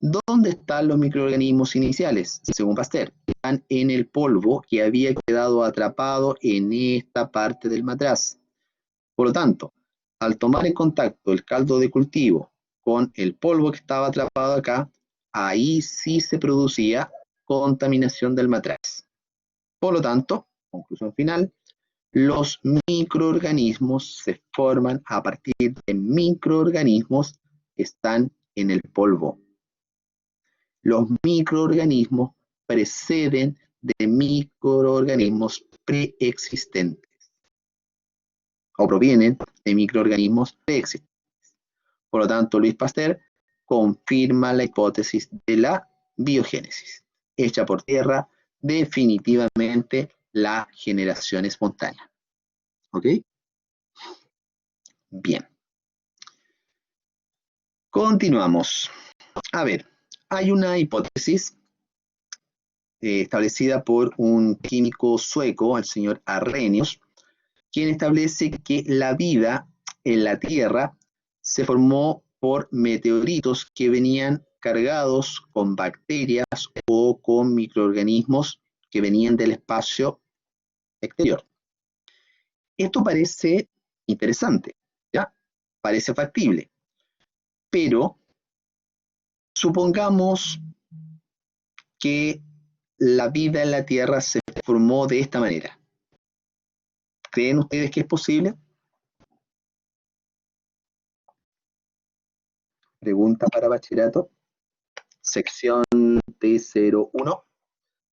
¿Dónde están los microorganismos iniciales? Según Pasteur, están en el polvo que había quedado atrapado en esta parte del matraz. Por lo tanto, al tomar en contacto el caldo de cultivo con el polvo que estaba atrapado acá, ahí sí se producía contaminación del matraz. Por lo tanto, conclusión final, los microorganismos se forman a partir de microorganismos que están en el polvo. Los microorganismos preceden de microorganismos preexistentes o provienen de microorganismos preexistentes. Por lo tanto, Louis Pasteur confirma la hipótesis de la biogénesis. Echa por tierra definitivamente la generación espontánea. ¿Ok? Bien. Continuamos. A ver, hay una hipótesis establecida por un químico sueco, el señor Arrhenius, quien establece que la vida en la Tierra se formó por meteoritos que venían cargados con bacterias o con microorganismos que venían del espacio exterior. Esto parece interesante, ¿ya? Parece factible, pero supongamos que la vida en la Tierra se formó de esta manera. ¿Creen ustedes que es posible? Pregunta para bachillerato. Sección T01.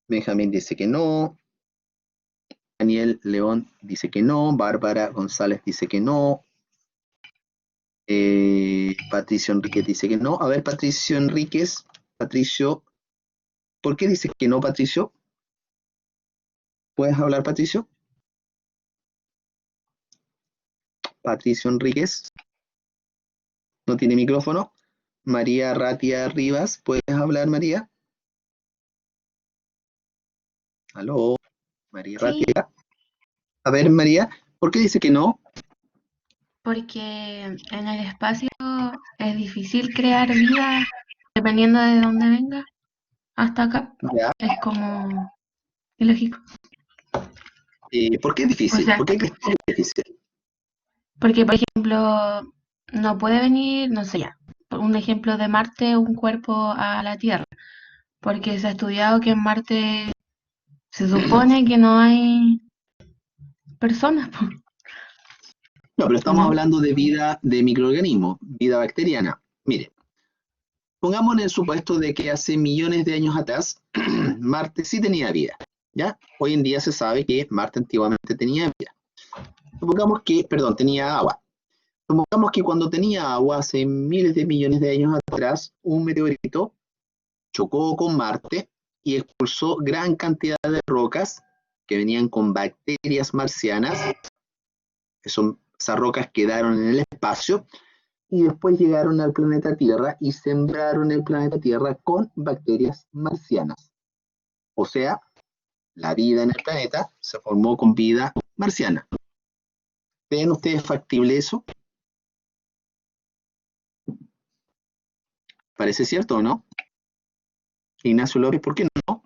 Benjamín dice que no. Daniel León dice que no. Bárbara González dice que no. Patricio Enríquez dice que no. A ver, Patricio Enríquez. Patricio, ¿por qué dices que no, Patricio? ¿Puedes hablar, Patricio? Patricio Enríquez. No tiene micrófono. María Ratia Rivas, ¿puedes hablar, María? Aló, María Sí, Ratia. A ver, María, ¿por qué dice que no? porque en el espacio es difícil crear vida dependiendo de dónde venga. Hasta acá Ya. es como ilógico. ¿Por qué es O difícil? sea, ¿Por qué crees que es difícil? porque por ejemplo, no puede venir, no sé ya, por un ejemplo de Marte, un cuerpo a la Tierra, porque se ha estudiado que en Marte se supone que no hay personas, po, No, pero ¿o estamos no? hablando de vida de microorganismos, vida bacteriana. Mire, pongamos en el supuesto de que hace millones de años atrás Marte sí tenía vida, ¿ya? Hoy en día se sabe que Marte antiguamente tenía vida. Supongamos que, perdón, tenía agua. Supongamos que cuando tenía agua hace miles de millones de años atrás, un meteorito chocó con Marte y expulsó gran cantidad de rocas que venían con bacterias marcianas. Esas rocas quedaron en el espacio y después llegaron al planeta Tierra y sembraron el planeta Tierra con bacterias marcianas. O sea, la vida en el planeta se formó con vida marciana. ¿Creen ustedes factible eso? ¿Parece cierto o no? Ignacio López, ¿por qué no?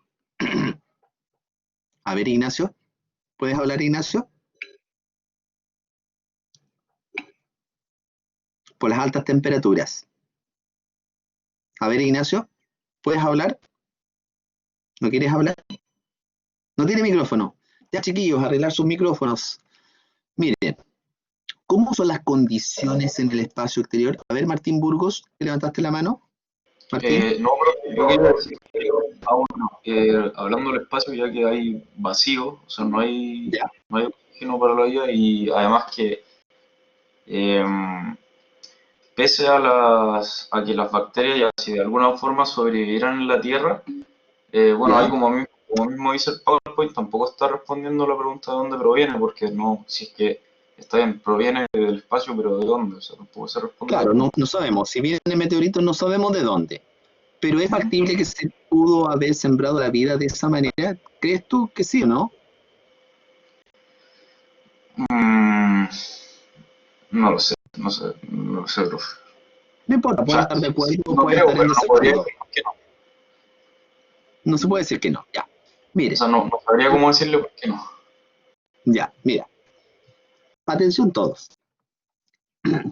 A ver, Ignacio, ¿puedes hablar, Ignacio? Por las altas temperaturas. A ver, Ignacio, ¿puedes hablar? ¿No quieres hablar? No tiene micrófono. Ya, chiquillos, arreglar sus micrófonos. Miren, ¿cómo son las condiciones en el espacio exterior? A ver, Martín Burgos, ¿levantaste la mano? Martín. No, pero yo quería decir que, hablando del espacio, ya que hay vacío, o sea, Ya. no hay oxígeno para la vida y además que pese a que las bacterias ya si de alguna forma sobrevivieran en la Tierra, bueno, ahí Ya. como mismo dice el PowerPoint, tampoco está respondiendo la pregunta de dónde proviene, porque no, si es que está bien, proviene del espacio, pero ¿de dónde? O sea, tampoco se responde la Claro, no, pregunta. no sabemos. Si viene meteoritos, no sabemos de dónde. Pero es factible que se pudo haber sembrado la vida de esa manera. ¿Crees tú que sí o no? Mm, no lo sé, no lo sé, profe. No importa, O pueden sea, estar de acuerdo o no pueden creo, estar en pero no podría desacuerdo. decir que no. No se puede decir que no. Ya. O Mire, sea, no sabría cómo decirle por qué no. ya, mira. Atención todos.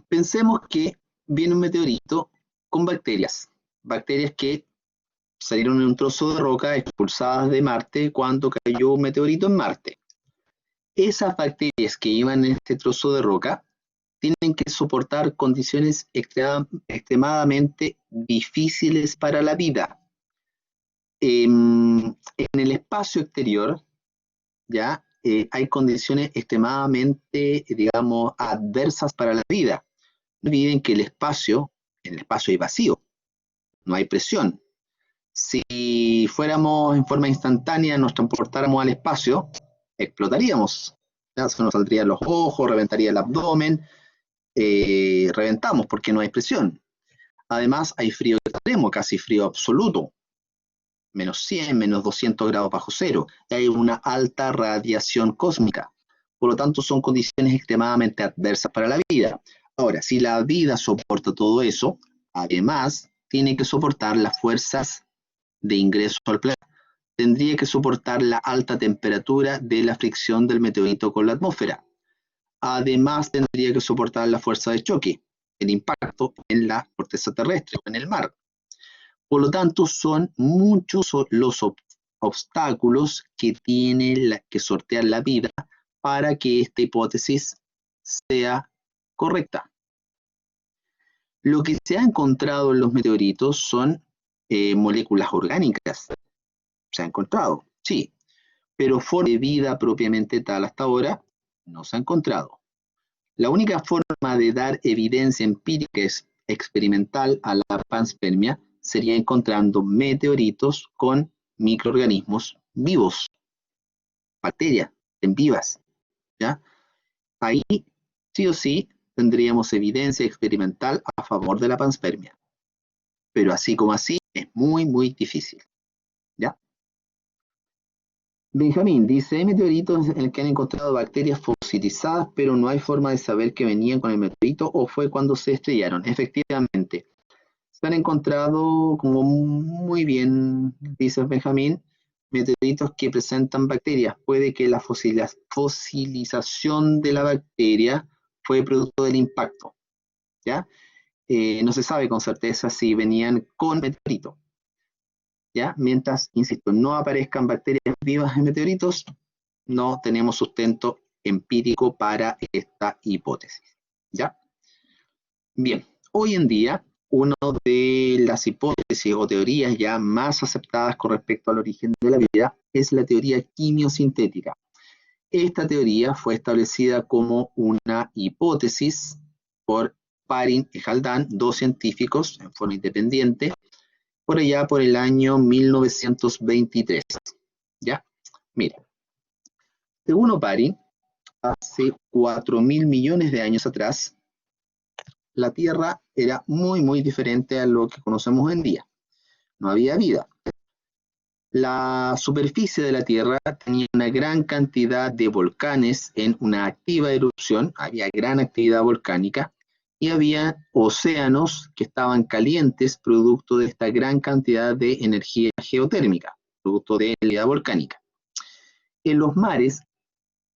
Pensemos que viene un meteorito con bacterias. Bacterias que salieron en un trozo de roca expulsadas de Marte cuando cayó un meteorito en Marte. Esas bacterias que iban en este trozo de roca tienen que soportar condiciones extremadamente difíciles para la vida. En el espacio exterior, ya hay condiciones extremadamente, digamos, adversas para la vida. No olviden que en el espacio hay vacío, no hay presión. Si fuéramos en forma instantánea, nos transportáramos al espacio, explotaríamos. Ya se nos saldrían los ojos, reventaría el abdomen, reventamos porque no hay presión. Además, hay frío extremo, casi frío absoluto, menos 100, menos 200 grados bajo cero. Hay una alta radiación cósmica. Por lo tanto, son condiciones extremadamente adversas para la vida. Ahora, si la vida soporta todo eso, además, tiene que soportar las fuerzas de ingreso al planeta. Tendría que soportar la alta temperatura de la fricción del meteorito con la atmósfera. además tendría que soportar la fuerza de choque, el impacto en la corteza terrestre o en el mar. Por lo tanto, son muchos los obstáculos que tiene que sortear la vida para que esta hipótesis sea correcta. Lo que se ha encontrado en los meteoritos son moléculas orgánicas. Se ha encontrado, sí, pero forma de vida propiamente tal hasta ahora no se ha encontrado. La única forma de dar evidencia empírica experimental a la panspermia sería encontrando meteoritos con microorganismos vivos, bacterias en vivas, ¿ya? Ahí sí o sí tendríamos evidencia experimental a favor de la panspermia. Pero así como así es muy, muy difícil, ¿ya? Benjamín dice, hay meteoritos en el que han encontrado bacterias fosilizadas, pero no hay forma de saber que venían con el meteorito o fue cuando se estrellaron. Efectivamente, se han encontrado, como muy bien dice Benjamín, meteoritos que presentan bacterias. Puede que la fosilización de la bacteria fue producto del impacto, ¿ya? No se sabe con certeza si venían con meteorito, ¿ya? Mientras, insisto, no aparezcan bacterias vivas en meteoritos, no tenemos sustento empírico para esta hipótesis, ¿ya? Bien, hoy en día, una de las hipótesis o teorías ya más aceptadas con respecto al origen de la vida es la teoría quimiosintética. Esta teoría fue establecida como una hipótesis por Parin y Haldane, dos científicos en forma independiente, por allá por el año 1923. ¿Ya? Miren, según Oparin, hace 4.000 millones de años atrás, la Tierra era muy, muy diferente a lo que conocemos hoy en día. No había vida. La superficie de la Tierra tenía una gran cantidad de volcanes en una activa erupción, había gran actividad volcánica, y había océanos que estaban calientes producto de esta gran cantidad de energía geotérmica, producto de actividad volcánica. En los mares,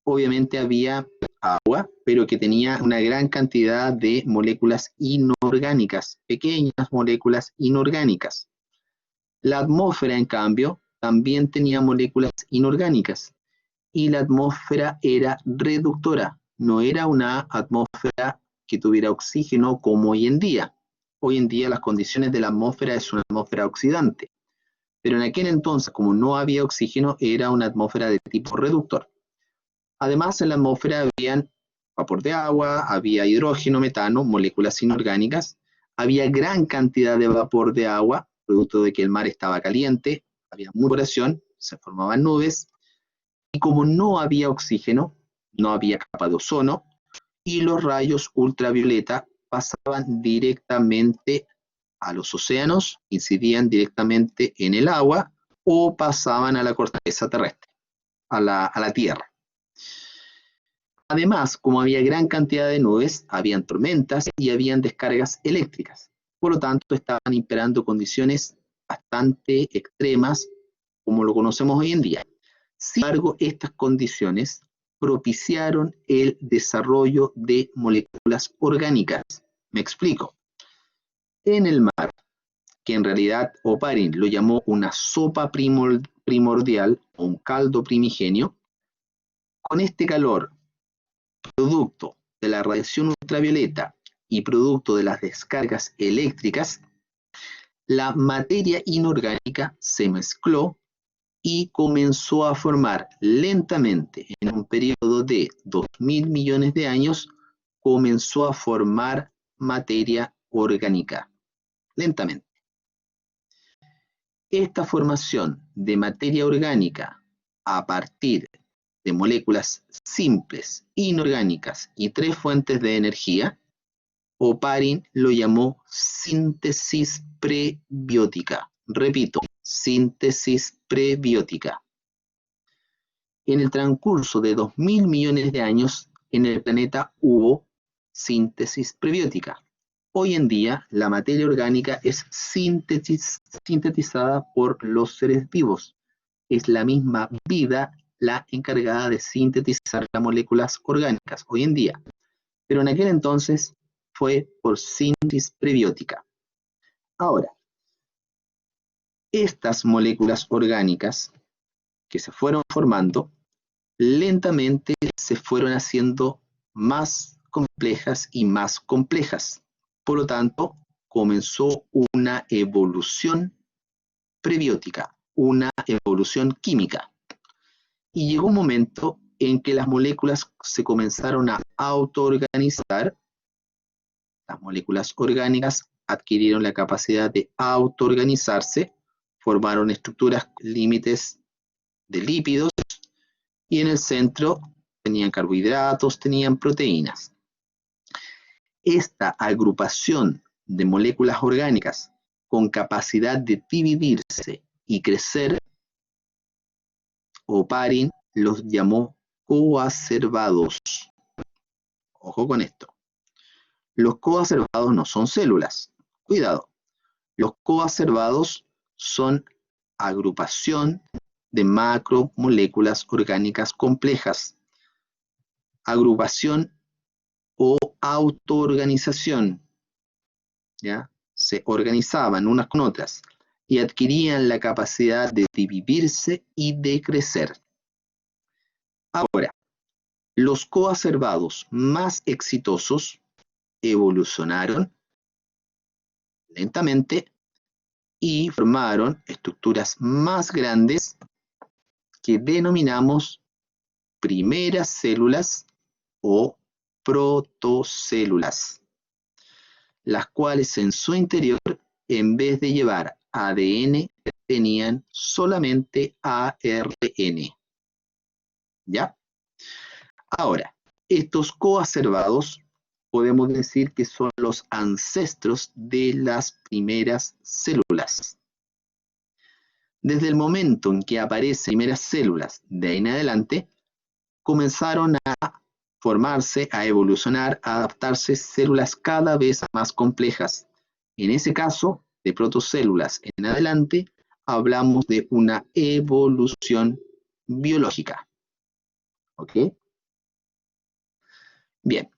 obviamente había agua, pero que tenía una gran cantidad de moléculas inorgánicas, pequeñas moléculas inorgánicas. La atmósfera, en cambio, también tenía moléculas inorgánicas, y la atmósfera era reductora, no era una atmósfera que tuviera oxígeno como hoy en día. Hoy en día las condiciones de la atmósfera es una atmósfera oxidante, pero en aquel entonces, como no había oxígeno, era una atmósfera de tipo reductor. Además, en la atmósfera había vapor de agua, había hidrógeno, metano, moléculas inorgánicas, había gran cantidad de vapor de agua, producto de que el mar estaba caliente, había mucha evaporación, se formaban nubes, y como no había oxígeno, no había capa de ozono, y los rayos ultravioleta pasaban directamente a los océanos, incidían directamente en el agua, o pasaban a la corteza terrestre, a la Tierra. Además, como había gran cantidad de nubes, habían tormentas y habían descargas eléctricas. Por lo tanto, estaban imperando condiciones bastante extremas, como lo conocemos hoy en día. Sin embargo, estas condiciones propiciaron el desarrollo de moléculas orgánicas. Me explico. En el mar, que en realidad Oparin lo llamó una sopa primordial o un caldo primigenio, con este calor producto de la radiación ultravioleta y producto de las descargas eléctricas, la materia inorgánica se mezcló y comenzó a formar lentamente, en un periodo de 2.000 millones de años, comenzó a formar materia orgánica, lentamente. Esta formación de materia orgánica a partir de moléculas simples, inorgánicas y 3 fuentes de energía, Oparin lo llamó síntesis prebiótica. Repito, síntesis prebiótica. En el transcurso de 2.000 millones de años, en el planeta hubo síntesis prebiótica. Hoy en día, la materia orgánica es sintetizada por los seres vivos. Es la misma vida la encargada de sintetizar las moléculas orgánicas hoy en día, pero en aquel entonces fue por síntesis prebiótica. Ahora, estas moléculas orgánicas que se fueron formando, lentamente se fueron haciendo más complejas y más complejas. Por lo tanto, comenzó una evolución prebiótica, una evolución química. Y llegó un momento en que las moléculas se comenzaron a autoorganizar. Las moléculas orgánicas adquirieron la capacidad de autoorganizarse, formaron estructuras límites de lípidos, y en el centro tenían carbohidratos, tenían proteínas. Esta agrupación de moléculas orgánicas con capacidad de dividirse y crecer, Oparin los llamó coacervados. Ojo con esto. Los coacervados no son células. Cuidado. Los coacervados son agrupación de macromoléculas orgánicas complejas. Agrupación o autoorganización. ¿Ya? Se organizaban unas con otras y adquirían la capacidad de dividirse y de crecer. Ahora, los coacervados más exitosos evolucionaron lentamente y formaron estructuras más grandes que denominamos primeras células o protocélulas, las cuales en su interior, en vez de llevar ADN, tenían solamente ARN. ¿Ya? Ahora, estos coacervados podemos decir que son los ancestros de las primeras células. Desde el momento en que aparecen primeras células, de ahí en adelante, comenzaron a formarse, a evolucionar, a adaptarse células cada vez más complejas. En ese caso, de protocélulas en adelante, hablamos de una evolución biológica. ¿Ok? Bien,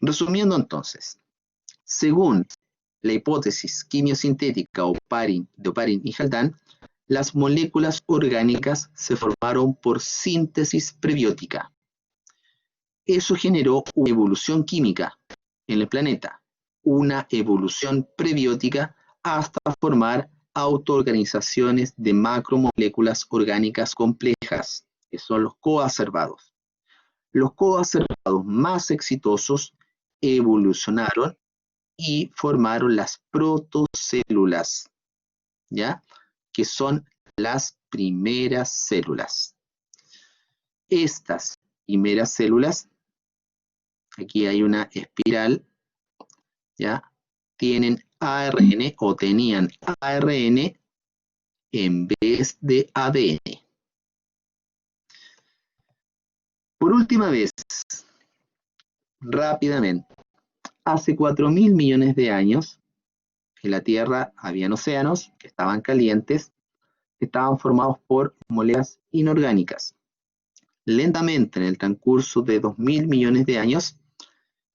resumiendo entonces, según la hipótesis quimiosintética de Oparin y Haldane, las moléculas orgánicas se formaron por síntesis prebiótica. Eso generó una evolución química en el planeta, una evolución prebiótica hasta formar autoorganizaciones de macromoléculas orgánicas complejas, que son los coacervados. Los coacervados más exitosos evolucionaron y formaron las protocélulas, ¿ya? Que son las primeras células. Estas primeras células, aquí hay una espiral, ¿ya? Tienen ARN o tenían ARN en vez de ADN. Por última vez, rápidamente, hace 4.000 millones de años, en la Tierra habían océanos que estaban calientes, que estaban formados por moléculas inorgánicas. Lentamente, en el transcurso de 2.000 millones de años,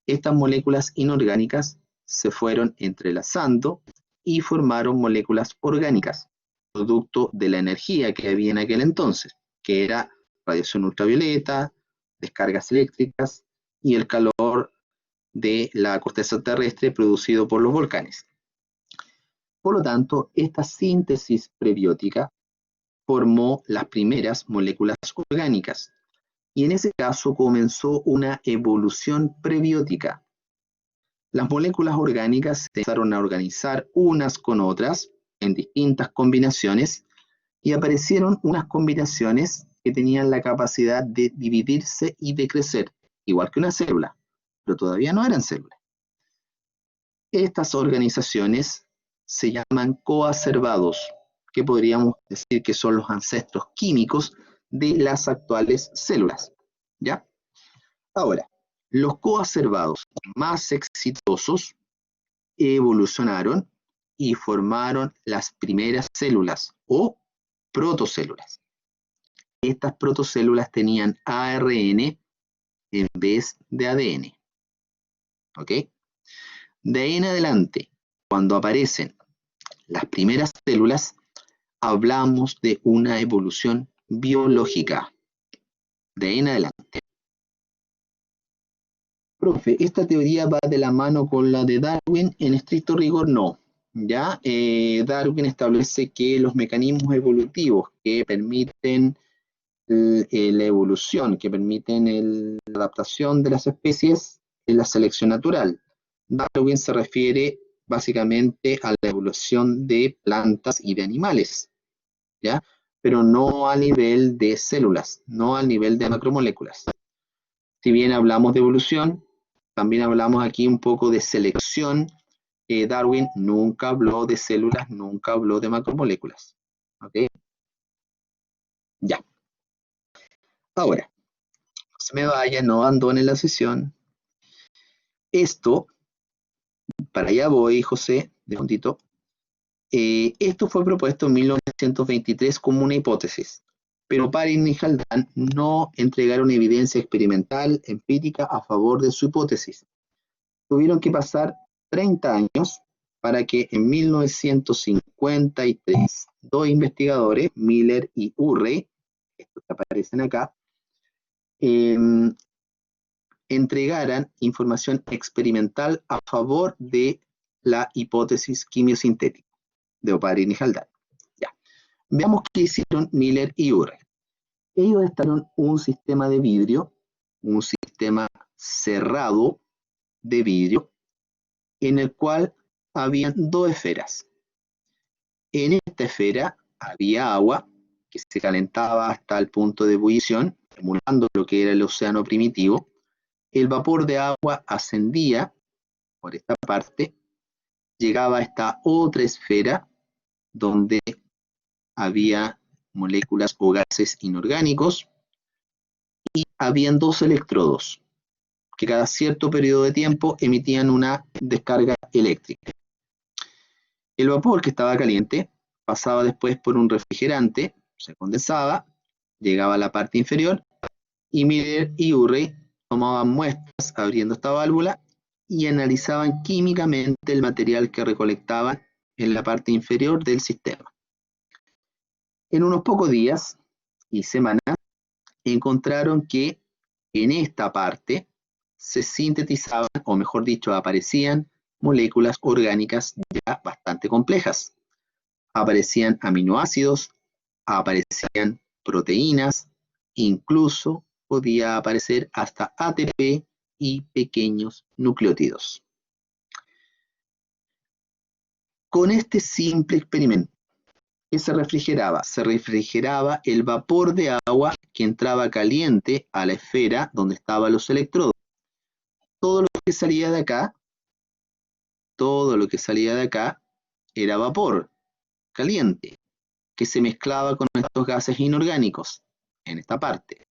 estas moléculas inorgánicas se fueron entrelazando y formaron moléculas orgánicas, producto de la energía que había en aquel entonces, que era radiación ultravioleta, descargas eléctricas y el calor de la corteza terrestre producido por los volcanes. Por lo tanto, esta síntesis prebiótica formó las primeras moléculas orgánicas y en ese caso comenzó una evolución prebiótica. Las moléculas orgánicas se empezaron a organizar unas con otras en distintas combinaciones y aparecieron unas combinaciones que tenían la capacidad de dividirse y de crecer, igual que una célula, pero todavía no eran células. Estas organizaciones se llaman coacervados, que podríamos decir que son los ancestros químicos de las actuales células, ¿ya? Ahora, los coacervados más exitosos evolucionaron y formaron las primeras células o protocélulas. estas protocélulas tenían ARN en vez de ADN. ¿Ok? De ahí en adelante, cuando aparecen las primeras células, hablamos de una evolución biológica. De ahí en adelante. Profe, ¿esta teoría va de la mano con la de Darwin? En estricto rigor, no. ¿Ya? Darwin establece que los mecanismos evolutivos que permiten la evolución, que permiten la adaptación de las especies, es la selección natural. Darwin se refiere básicamente a la evolución de plantas y de animales, ¿ya? Pero no a nivel de células, no al nivel de macromoléculas. Si bien hablamos de evolución, también hablamos aquí un poco de selección. Darwin nunca habló de células, nunca habló de macromoléculas. ¿Ok? Ya. Ahora, no se me vaya, no abandone la sesión. Esto, para allá voy, José, de momentito. Esto fue propuesto en 1923 como una hipótesis, pero Oparin y Haldane no entregaron evidencia experimental empírica a favor de su hipótesis. Tuvieron que pasar 30 años para que en 1953 dos investigadores, Miller y Urey, estos que aparecen acá, entregaran información experimental a favor de la hipótesis quimiosintética de Oparin y Haldane. Ya. Veamos qué hicieron Miller y Urey. Ellos estaban un sistema de vidrio, un sistema cerrado de vidrio, en el cual habían dos esferas. En esta esfera había agua que se calentaba hasta el punto de ebullición, emulando lo que era el océano primitivo. El vapor de agua ascendía por esta parte, llegaba a esta otra esfera donde había moléculas o gases inorgánicos y habían dos electrodos que cada cierto periodo de tiempo emitían una descarga eléctrica. El vapor que estaba caliente pasaba después por un refrigerante, se condensaba, llegaba a la parte inferior y Miller y Urey tomaban muestras abriendo esta válvula y analizaban químicamente el material que recolectaban en la parte inferior del sistema. En unos pocos días y semanas encontraron que en esta parte se sintetizaban, o mejor dicho, aparecían moléculas orgánicas ya bastante complejas. Aparecían aminoácidos, aparecían proteínas, incluso podía aparecer hasta ATP y pequeños nucleótidos. Con este simple experimento, ¿qué se refrigeraba? Se refrigeraba el vapor de agua que entraba caliente a la esfera donde estaban los electrodos. Todo lo que salía de acá era vapor caliente que se mezclaba con estos gases inorgánicos en esta parte.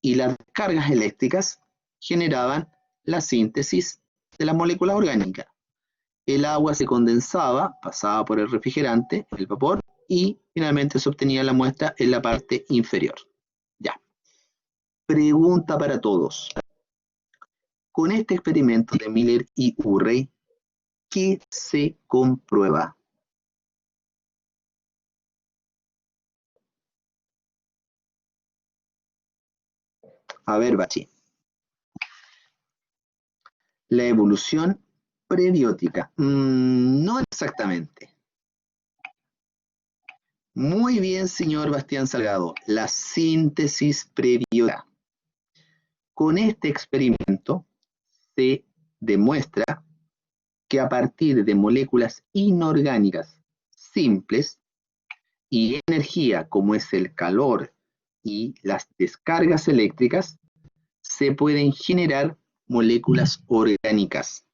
Y las descargas eléctricas generaban la síntesis de las moléculas orgánicas. El agua se condensaba, pasaba por el refrigerante, el vapor, y finalmente se obtenía la muestra en la parte inferior. Ya. Pregunta para todos. Con este experimento de Miller y Urey, ¿qué se comprueba? A ver, Bachi. La evolución prebiótica. No exactamente. Muy bien, señor Bastián Salgado. La síntesis prebiótica. Con este experimento se demuestra que a partir de moléculas inorgánicas simples y energía como es el calor y las descargas eléctricas, se pueden generar moléculas orgánicas.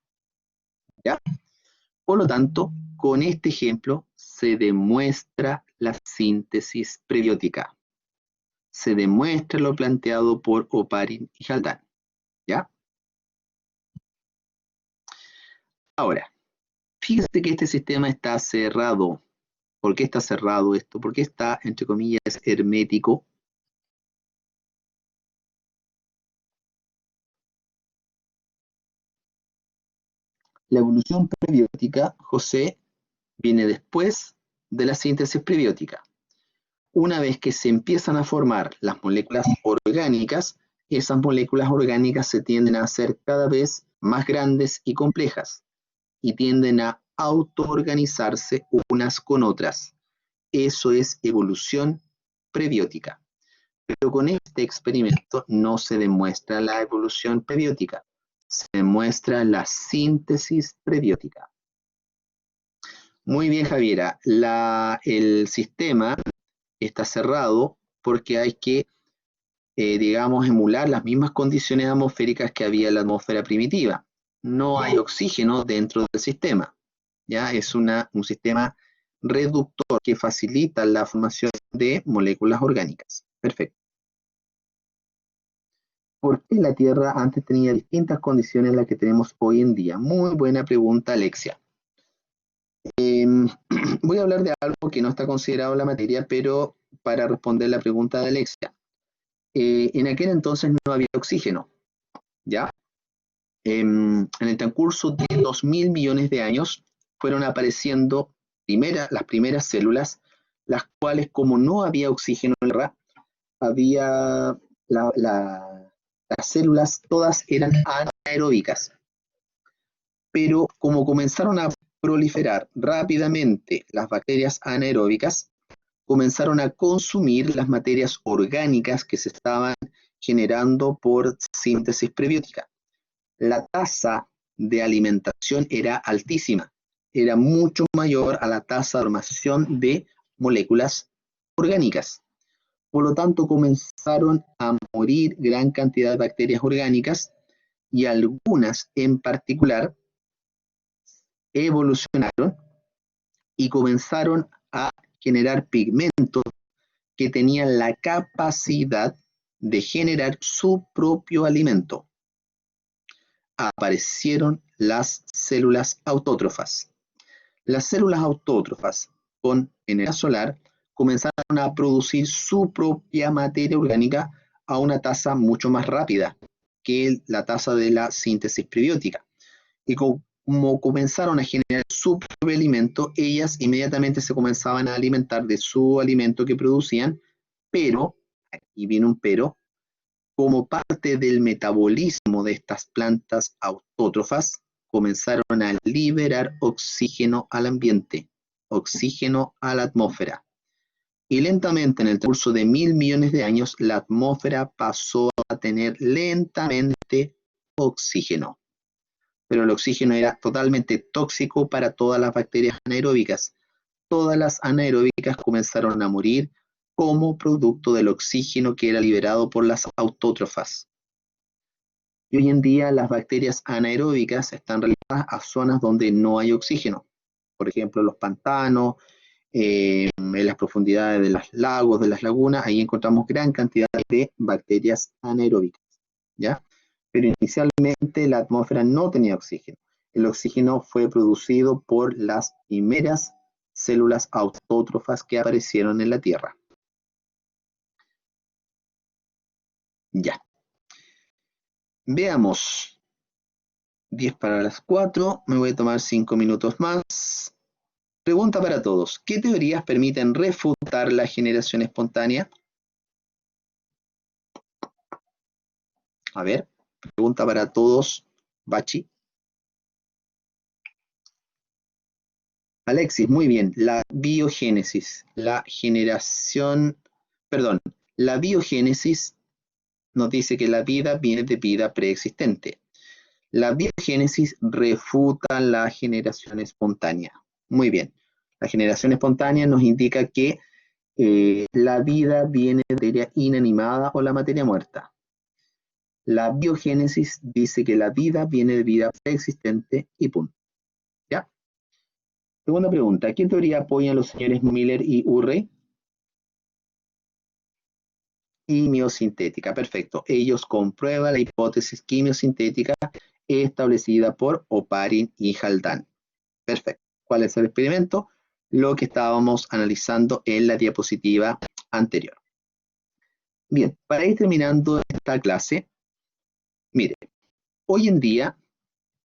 ¿Ya? Por lo tanto, con este ejemplo se demuestra la síntesis prebiótica. Se demuestra lo planteado por Oparin y Haldane. ¿Ya? Ahora, fíjese que este sistema está cerrado. ¿Por qué está cerrado esto? ¿Por qué está, entre comillas, hermético? La evolución prebiótica, José, viene después de la síntesis prebiótica. Una vez que se empiezan a formar las moléculas orgánicas, esas moléculas orgánicas se tienden a hacer cada vez más grandes y complejas y tienden a autoorganizarse unas con otras. Eso es evolución prebiótica. Pero con este experimento no se demuestra la evolución prebiótica, se demuestra la síntesis prebiótica. Muy bien, Javiera. El sistema está cerrado porque hay que, digamos, emular las mismas condiciones atmosféricas que había en la atmósfera primitiva. No hay oxígeno dentro del sistema. ¿Ya? Es un sistema reductor que facilita la formación de moléculas orgánicas. Perfecto. ¿Por qué la Tierra antes tenía distintas condiciones a las que tenemos hoy en día? Muy buena pregunta, Alexia. Voy a hablar de algo que no está considerado en la materia, pero para responder la pregunta de Alexia. En aquel entonces no había oxígeno, ¿ya? En el transcurso de 2.000 millones de años fueron apareciendo las primeras células, las cuales, como no había oxígeno en la Tierra, había las células todas eran anaeróbicas. Pero como comenzaron a proliferar rápidamente las bacterias anaeróbicas, comenzaron a consumir las materias orgánicas que se estaban generando por síntesis prebiótica. La tasa de alimentación era altísima, era mucho mayor a la tasa de formación de moléculas orgánicas. Por lo tanto, comenzaron a morir gran cantidad de bacterias orgánicas y algunas en particular evolucionaron y comenzaron a generar pigmentos que tenían la capacidad de generar su propio alimento. Aparecieron las células autótrofas. Las células autótrofas con energía solar comenzaron a producir su propia materia orgánica a una tasa mucho más rápida que la tasa de la síntesis prebiótica. Y como comenzaron a generar su propio alimento, ellas inmediatamente se comenzaban a alimentar de su alimento que producían, pero, aquí viene un pero, como parte del metabolismo de estas plantas autótrofas, comenzaron a liberar oxígeno al ambiente, oxígeno a la atmósfera. Y lentamente, en el transcurso de 1.000 millones de años, la atmósfera pasó a tener lentamente oxígeno. Pero el oxígeno era totalmente tóxico para todas las bacterias anaeróbicas. Todas las anaeróbicas comenzaron a morir como producto del oxígeno que era liberado por las autótrofas. Y hoy en día las bacterias anaeróbicas están relacionadas a zonas donde no hay oxígeno. Por ejemplo, los pantanos, en las profundidades de los lagos, de las lagunas, ahí encontramos gran cantidad de bacterias anaeróbicas, ¿ya? Pero inicialmente la atmósfera no tenía oxígeno. El oxígeno fue producido por las primeras células autótrofas que aparecieron en la Tierra. Ya. Veamos. 10 para las 4. Me voy a tomar 5 minutos más. Pregunta para todos. ¿Qué teorías permiten refutar la generación espontánea? A ver. Pregunta para todos. Bachi. Alexis, muy bien. La biogénesis. La biogénesis nos dice que la vida viene de vida preexistente. La biogénesis refuta la generación espontánea. Muy bien. La generación espontánea nos indica que la vida viene de materia inanimada o la materia muerta. La biogénesis dice que la vida viene de vida preexistente y punto. ¿Ya? Segunda pregunta. ¿Qué teoría apoyan los señores Miller y Urey? Quimiosintética, perfecto. Ellos comprueban la hipótesis quimiosintética establecida por Oparin y Haldane. Perfecto. ¿Cuál es el experimento? Lo que estábamos analizando en la diapositiva anterior. Bien, para ir terminando esta clase, mire, hoy en día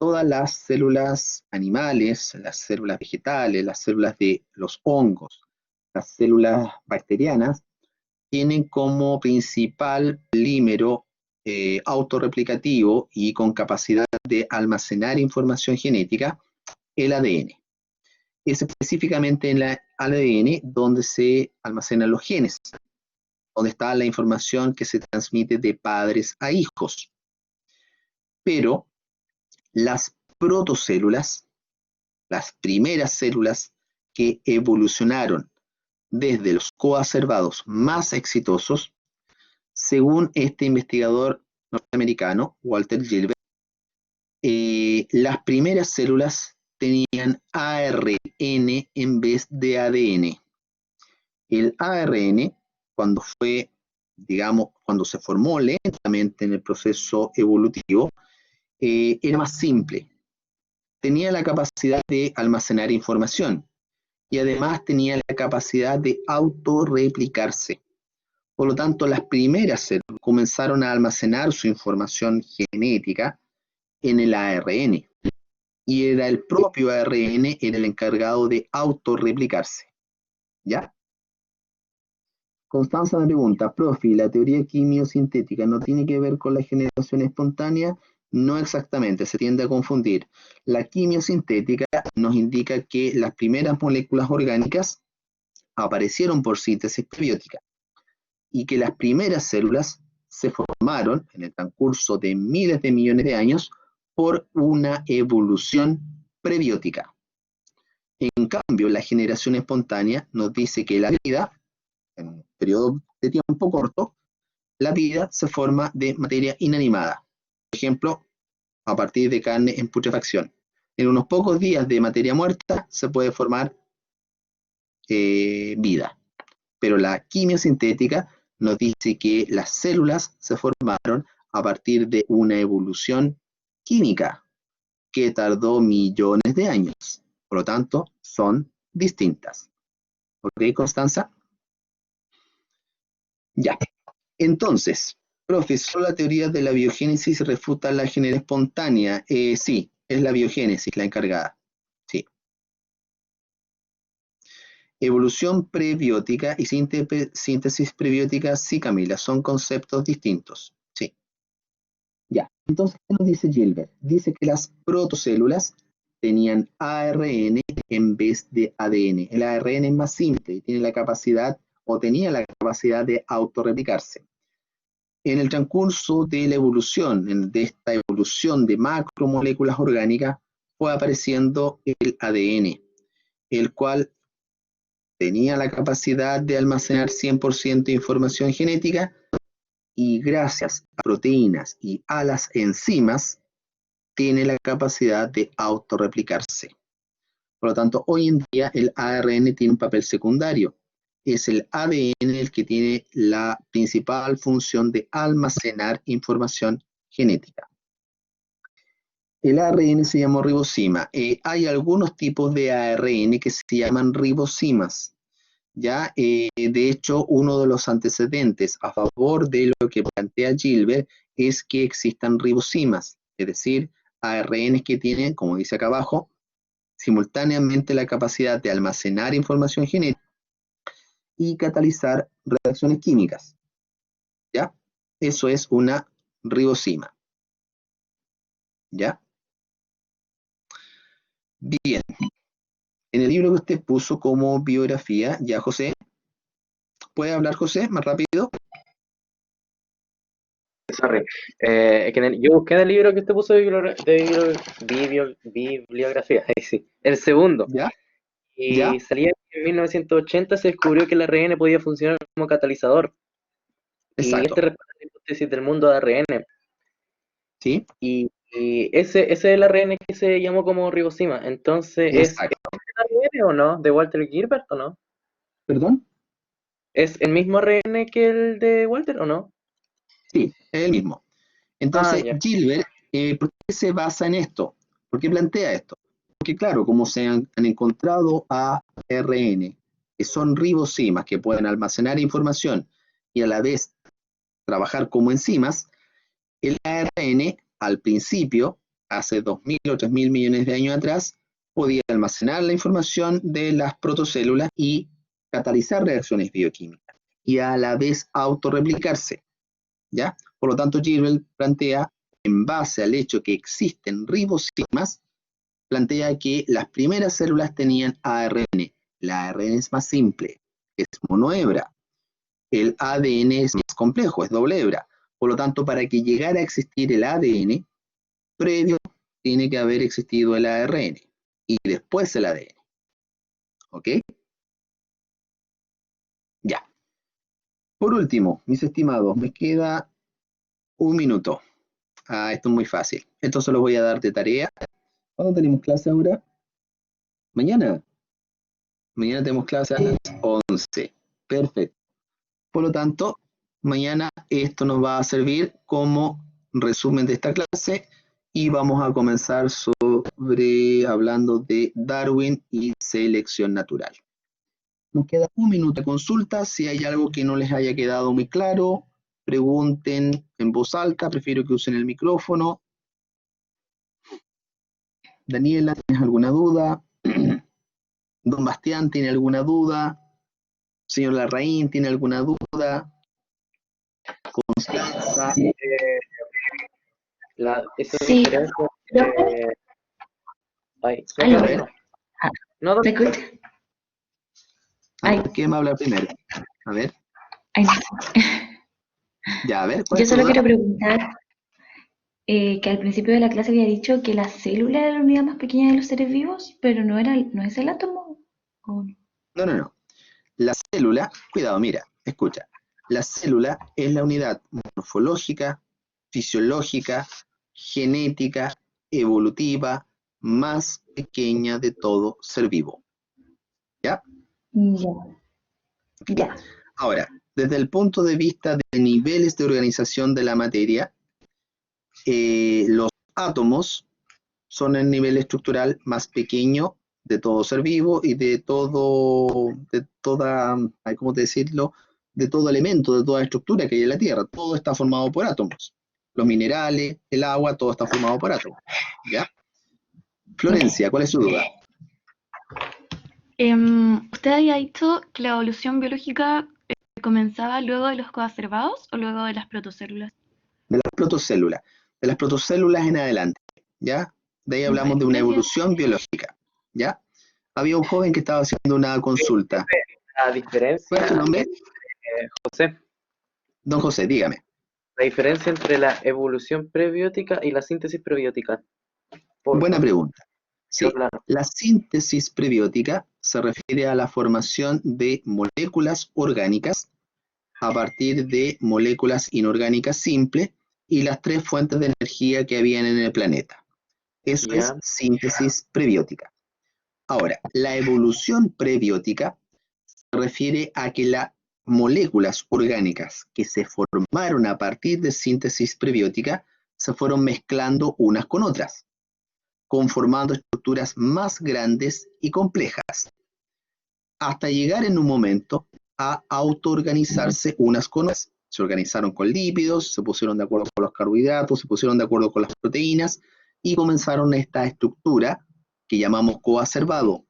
todas las células animales, las células vegetales, las células de los hongos, las células bacterianas, tienen como principal polímero autorreplicativo y con capacidad de almacenar información genética el ADN. Es específicamente en el ADN donde se almacenan los genes, donde está la información que se transmite de padres a hijos. Pero las protocélulas, las primeras células que evolucionaron desde los coacervados más exitosos, según este investigador norteamericano, Walter Gilbert, las primeras células tenían ARN en vez de ADN. El ARN, cuando se formó lentamente en el proceso evolutivo, era más simple. Tenía la capacidad de almacenar información y además tenía la capacidad de autorreplicarse. Por lo tanto, las primeras células comenzaron a almacenar su información genética en el ARN. Y era el propio ARN el encargado de autorreplicarse. ¿Ya? Constanza me pregunta, profe, ¿la teoría quimiosintética no tiene que ver con la generación espontánea? No exactamente, se tiende a confundir. La quimiosintética nos indica que las primeras moléculas orgánicas aparecieron por síntesis prebiótica y que las primeras células se formaron en el transcurso de miles de millones de años por una evolución prebiótica. En cambio, la generación espontánea nos dice que la vida, en un periodo de tiempo corto, la vida se forma de materia inanimada. Por ejemplo, a partir de carne en putrefacción. En unos pocos días de materia muerta se puede formar vida. Pero la quimiosintética nos dice que las células se formaron a partir de una evolución química que tardó millones de años. Por lo tanto, son distintas. ¿Ok, Constanza? Ya. Entonces, profesor, la teoría de la biogénesis refuta la generación espontánea. Sí, es la biogénesis la encargada. Sí. Evolución prebiótica y síntesis prebiótica, sí, Camila, son conceptos distintos. Sí. Ya. Entonces, ¿qué nos dice Gilbert? Dice que las protocélulas tenían ARN en vez de ADN. El ARN es más simple y tiene la capacidad, o tenía la capacidad de autorreplicarse. En el transcurso de la evolución, de esta evolución de macromoléculas orgánicas, fue apareciendo el ADN, el cual tenía la capacidad de almacenar 100% de información genética y gracias a proteínas y a las enzimas, tiene la capacidad de autorreplicarse. Por lo tanto, hoy en día el ARN tiene un papel secundario. Es el ADN el que tiene la principal función de almacenar información genética. El ARN se llamó ribosima. Hay algunos tipos de ARN que se llaman ribosimas. ¿Ya? De hecho, uno de los antecedentes a favor de lo que plantea Gilbert es que existan ribosimas, es decir, ARN que tienen, como dice acá abajo, simultáneamente la capacidad de almacenar información genética y catalizar reacciones químicas. ¿Ya? Eso es una ribosima. ¿Ya? Bien. En el libro que usted puso como biografía, ya José, ¿puede hablar José más rápido? Sorry. Yo busqué en el libro que usted puso de bibliografía, ahí sí, el segundo. ¿Ya? Y ¿Ya? salía que en 1980 se descubrió que el ARN podía funcionar como catalizador. Exacto. Y este responde a la hipótesis del mundo de ARN. ¿Sí? Y ese es el ARN que se llamó como ribosima. Entonces, Exacto. ¿es el ARN o no? ¿De Walter Gilbert o no? ¿Perdón? ¿Es el mismo ARN que el de Walter o no? Sí, es el mismo. Entonces, ya. Gilbert, ¿por qué se basa en esto? ¿Por qué plantea esto? Porque claro, como se han encontrado ARN, que son ribosimas que pueden almacenar información y a la vez trabajar como enzimas, el ARN al principio hace 2.000 o 3.000 millones de años atrás, podía almacenar la información de las protocélulas y catalizar reacciones bioquímicas y a la vez autorreplicarse, ¿ya? Por lo tanto, Gilbert plantea, en base al hecho que existen ribosimas, plantea que las primeras células tenían ARN. La ARN es más simple, es monohebra. El ADN es más complejo, es doble hebra. Por lo tanto, para que llegara a existir el ADN, previo tiene que haber existido el ARN y después el ADN. ¿Ok? Ya. Por último, mis estimados, me queda un minuto. Esto es muy fácil. Esto se lo voy a dar de tarea. ¿Cuándo tenemos clase ahora? Mañana. Mañana tenemos clase a las 11. Perfecto. Por lo tanto, mañana esto nos va a servir como resumen de esta clase y vamos a comenzar hablando de Darwin y selección natural. Nos queda un minuto de consulta. Si hay algo que no les haya quedado muy claro, pregunten en voz alta. Prefiero que usen el micrófono. Daniela, ¿tienes alguna duda? Don Bastián, ¿tiene alguna duda? Señor Larraín, ¿tiene alguna duda? Constanza. Esa Sí, diferencia entre... Ay, Ay, A ver, no, ¿me escucha? Ay, ¿quién va a hablar primero? A ver, ay, no sé. ya, a ver, ¿cuál Yo es tu solo duda? quiero preguntar que al principio de la clase había dicho que la célula era la unidad más pequeña de los seres vivos, pero no es el átomo. ¿O no? No. La célula, cuidado, mira, escucha. La célula es la unidad morfológica, fisiológica, genética, evolutiva, más pequeña de todo ser vivo. ¿Ya? Ya, ya. Ahora, desde el punto de vista de niveles de organización de la materia, los átomos son el nivel estructural más pequeño de todo ser vivo y de toda, ¿cómo decirlo? De todo elemento, de toda estructura que hay en la Tierra. Todo está formado por átomos. Los minerales, el agua, todo está formado por átomos. ¿Ya? Florencia, ¿cuál es su duda? ¿Usted había dicho que la evolución biológica comenzaba luego de los coacervados o luego de las protocélulas? De las protocélulas. De las protocélulas en adelante. ¿Ya? De ahí hablamos de una Gracias. evolución biológica. ¿Ya? Había un joven que estaba haciendo una consulta. la diferencia, ¿Cuál es tu nombre? José, Don José, dígame. la diferencia entre la evolución prebiótica y la síntesis prebiótica. Buena pregunta. Sí, Claro. la síntesis prebiótica se refiere a la formación de moléculas orgánicas a partir de moléculas inorgánicas simples y las tres fuentes de energía que habían en el planeta. Eso es síntesis prebiótica. Ahora, la evolución prebiótica se refiere a que las moléculas orgánicas que se formaron a partir de síntesis prebiótica se fueron mezclando unas con otras, conformando estructuras más grandes y complejas, hasta llegar en un momento a autoorganizarse unas con otras. Se organizaron con lípidos, se pusieron de acuerdo con los carbohidratos, se pusieron de acuerdo con las proteínas y comenzaron esta estructura que llamamos coacervado,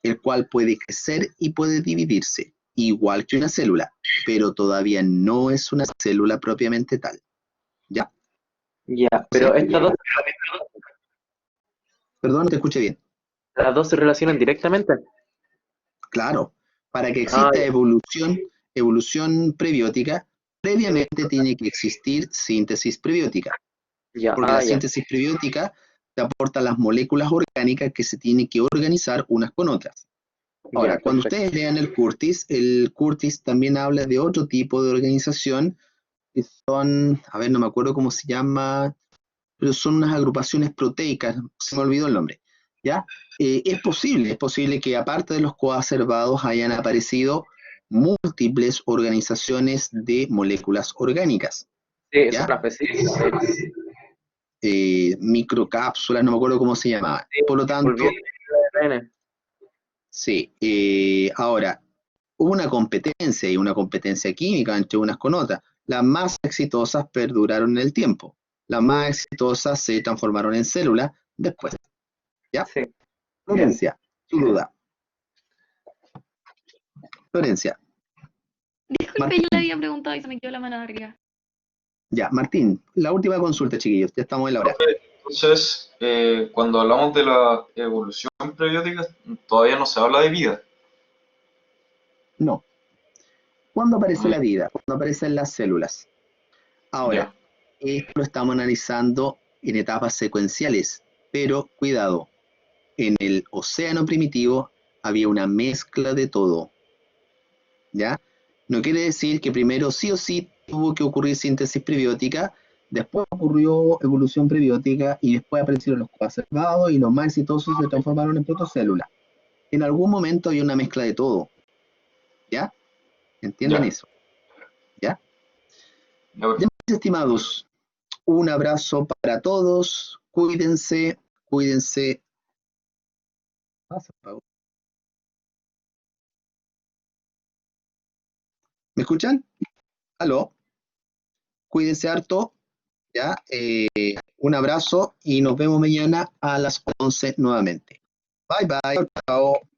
el cual puede crecer y puede dividirse, igual que una célula, pero todavía no es una célula propiamente tal. ¿Ya? Ya, pero ¿Sí? estas dos, Perdón, no te escuché bien. las dos se relacionan directamente. Claro, para que exista evolución prebiótica, previamente tiene que existir síntesis prebiótica, Ya, porque la síntesis prebiótica te aporta las moléculas orgánicas que se tienen que organizar unas con otras. Ahora, cuando perfecto. ustedes lean el Curtis también habla de otro tipo de organización, que son, a ver, no me acuerdo cómo se llama, pero son unas agrupaciones proteicas, se me olvidó el nombre, ¿ya? Es posible que aparte de los coacervados hayan aparecido múltiples organizaciones de moléculas orgánicas, Sí, ¿ya? son específicas. Microcápsulas, no me acuerdo cómo se llamaban. Por lo tanto, sí, ahora, hubo una competencia química entre unas con otras. Las más exitosas perduraron en el tiempo, Las más exitosas se transformaron en células después. ¿Ya? Sí. Florencia, tu duda. Florencia. Disculpe, Martín. yo le había preguntado y se me quedó la mano arriba. Ya, Martín, la última consulta, chiquillos. Ya estamos en la hora. Entonces, cuando hablamos de la evolución prebiótica, todavía no se habla de vida. No. ¿Cuándo aparece la vida? Cuando aparecen las células. Ahora, esto lo estamos analizando en etapas secuenciales, pero cuidado, en el océano primitivo había una mezcla de todo. ¿Ya? No quiere decir que primero sí o sí tuvo que ocurrir síntesis prebiótica, después ocurrió evolución prebiótica y después aparecieron los coacervados y los más exitosos se transformaron en protocélulas. En algún momento había una mezcla de todo. ¿Ya? ¿Entienden Ya. eso? ¿Ya? Ya, perfecto. Ya, mis estimados, un abrazo para todos, cuídense, cuídense. ¿Me escuchan? ¿Aló? Cuídense harto, ¿ya? Un abrazo y nos vemos mañana a las 11 nuevamente. Bye, bye. Chao, chao.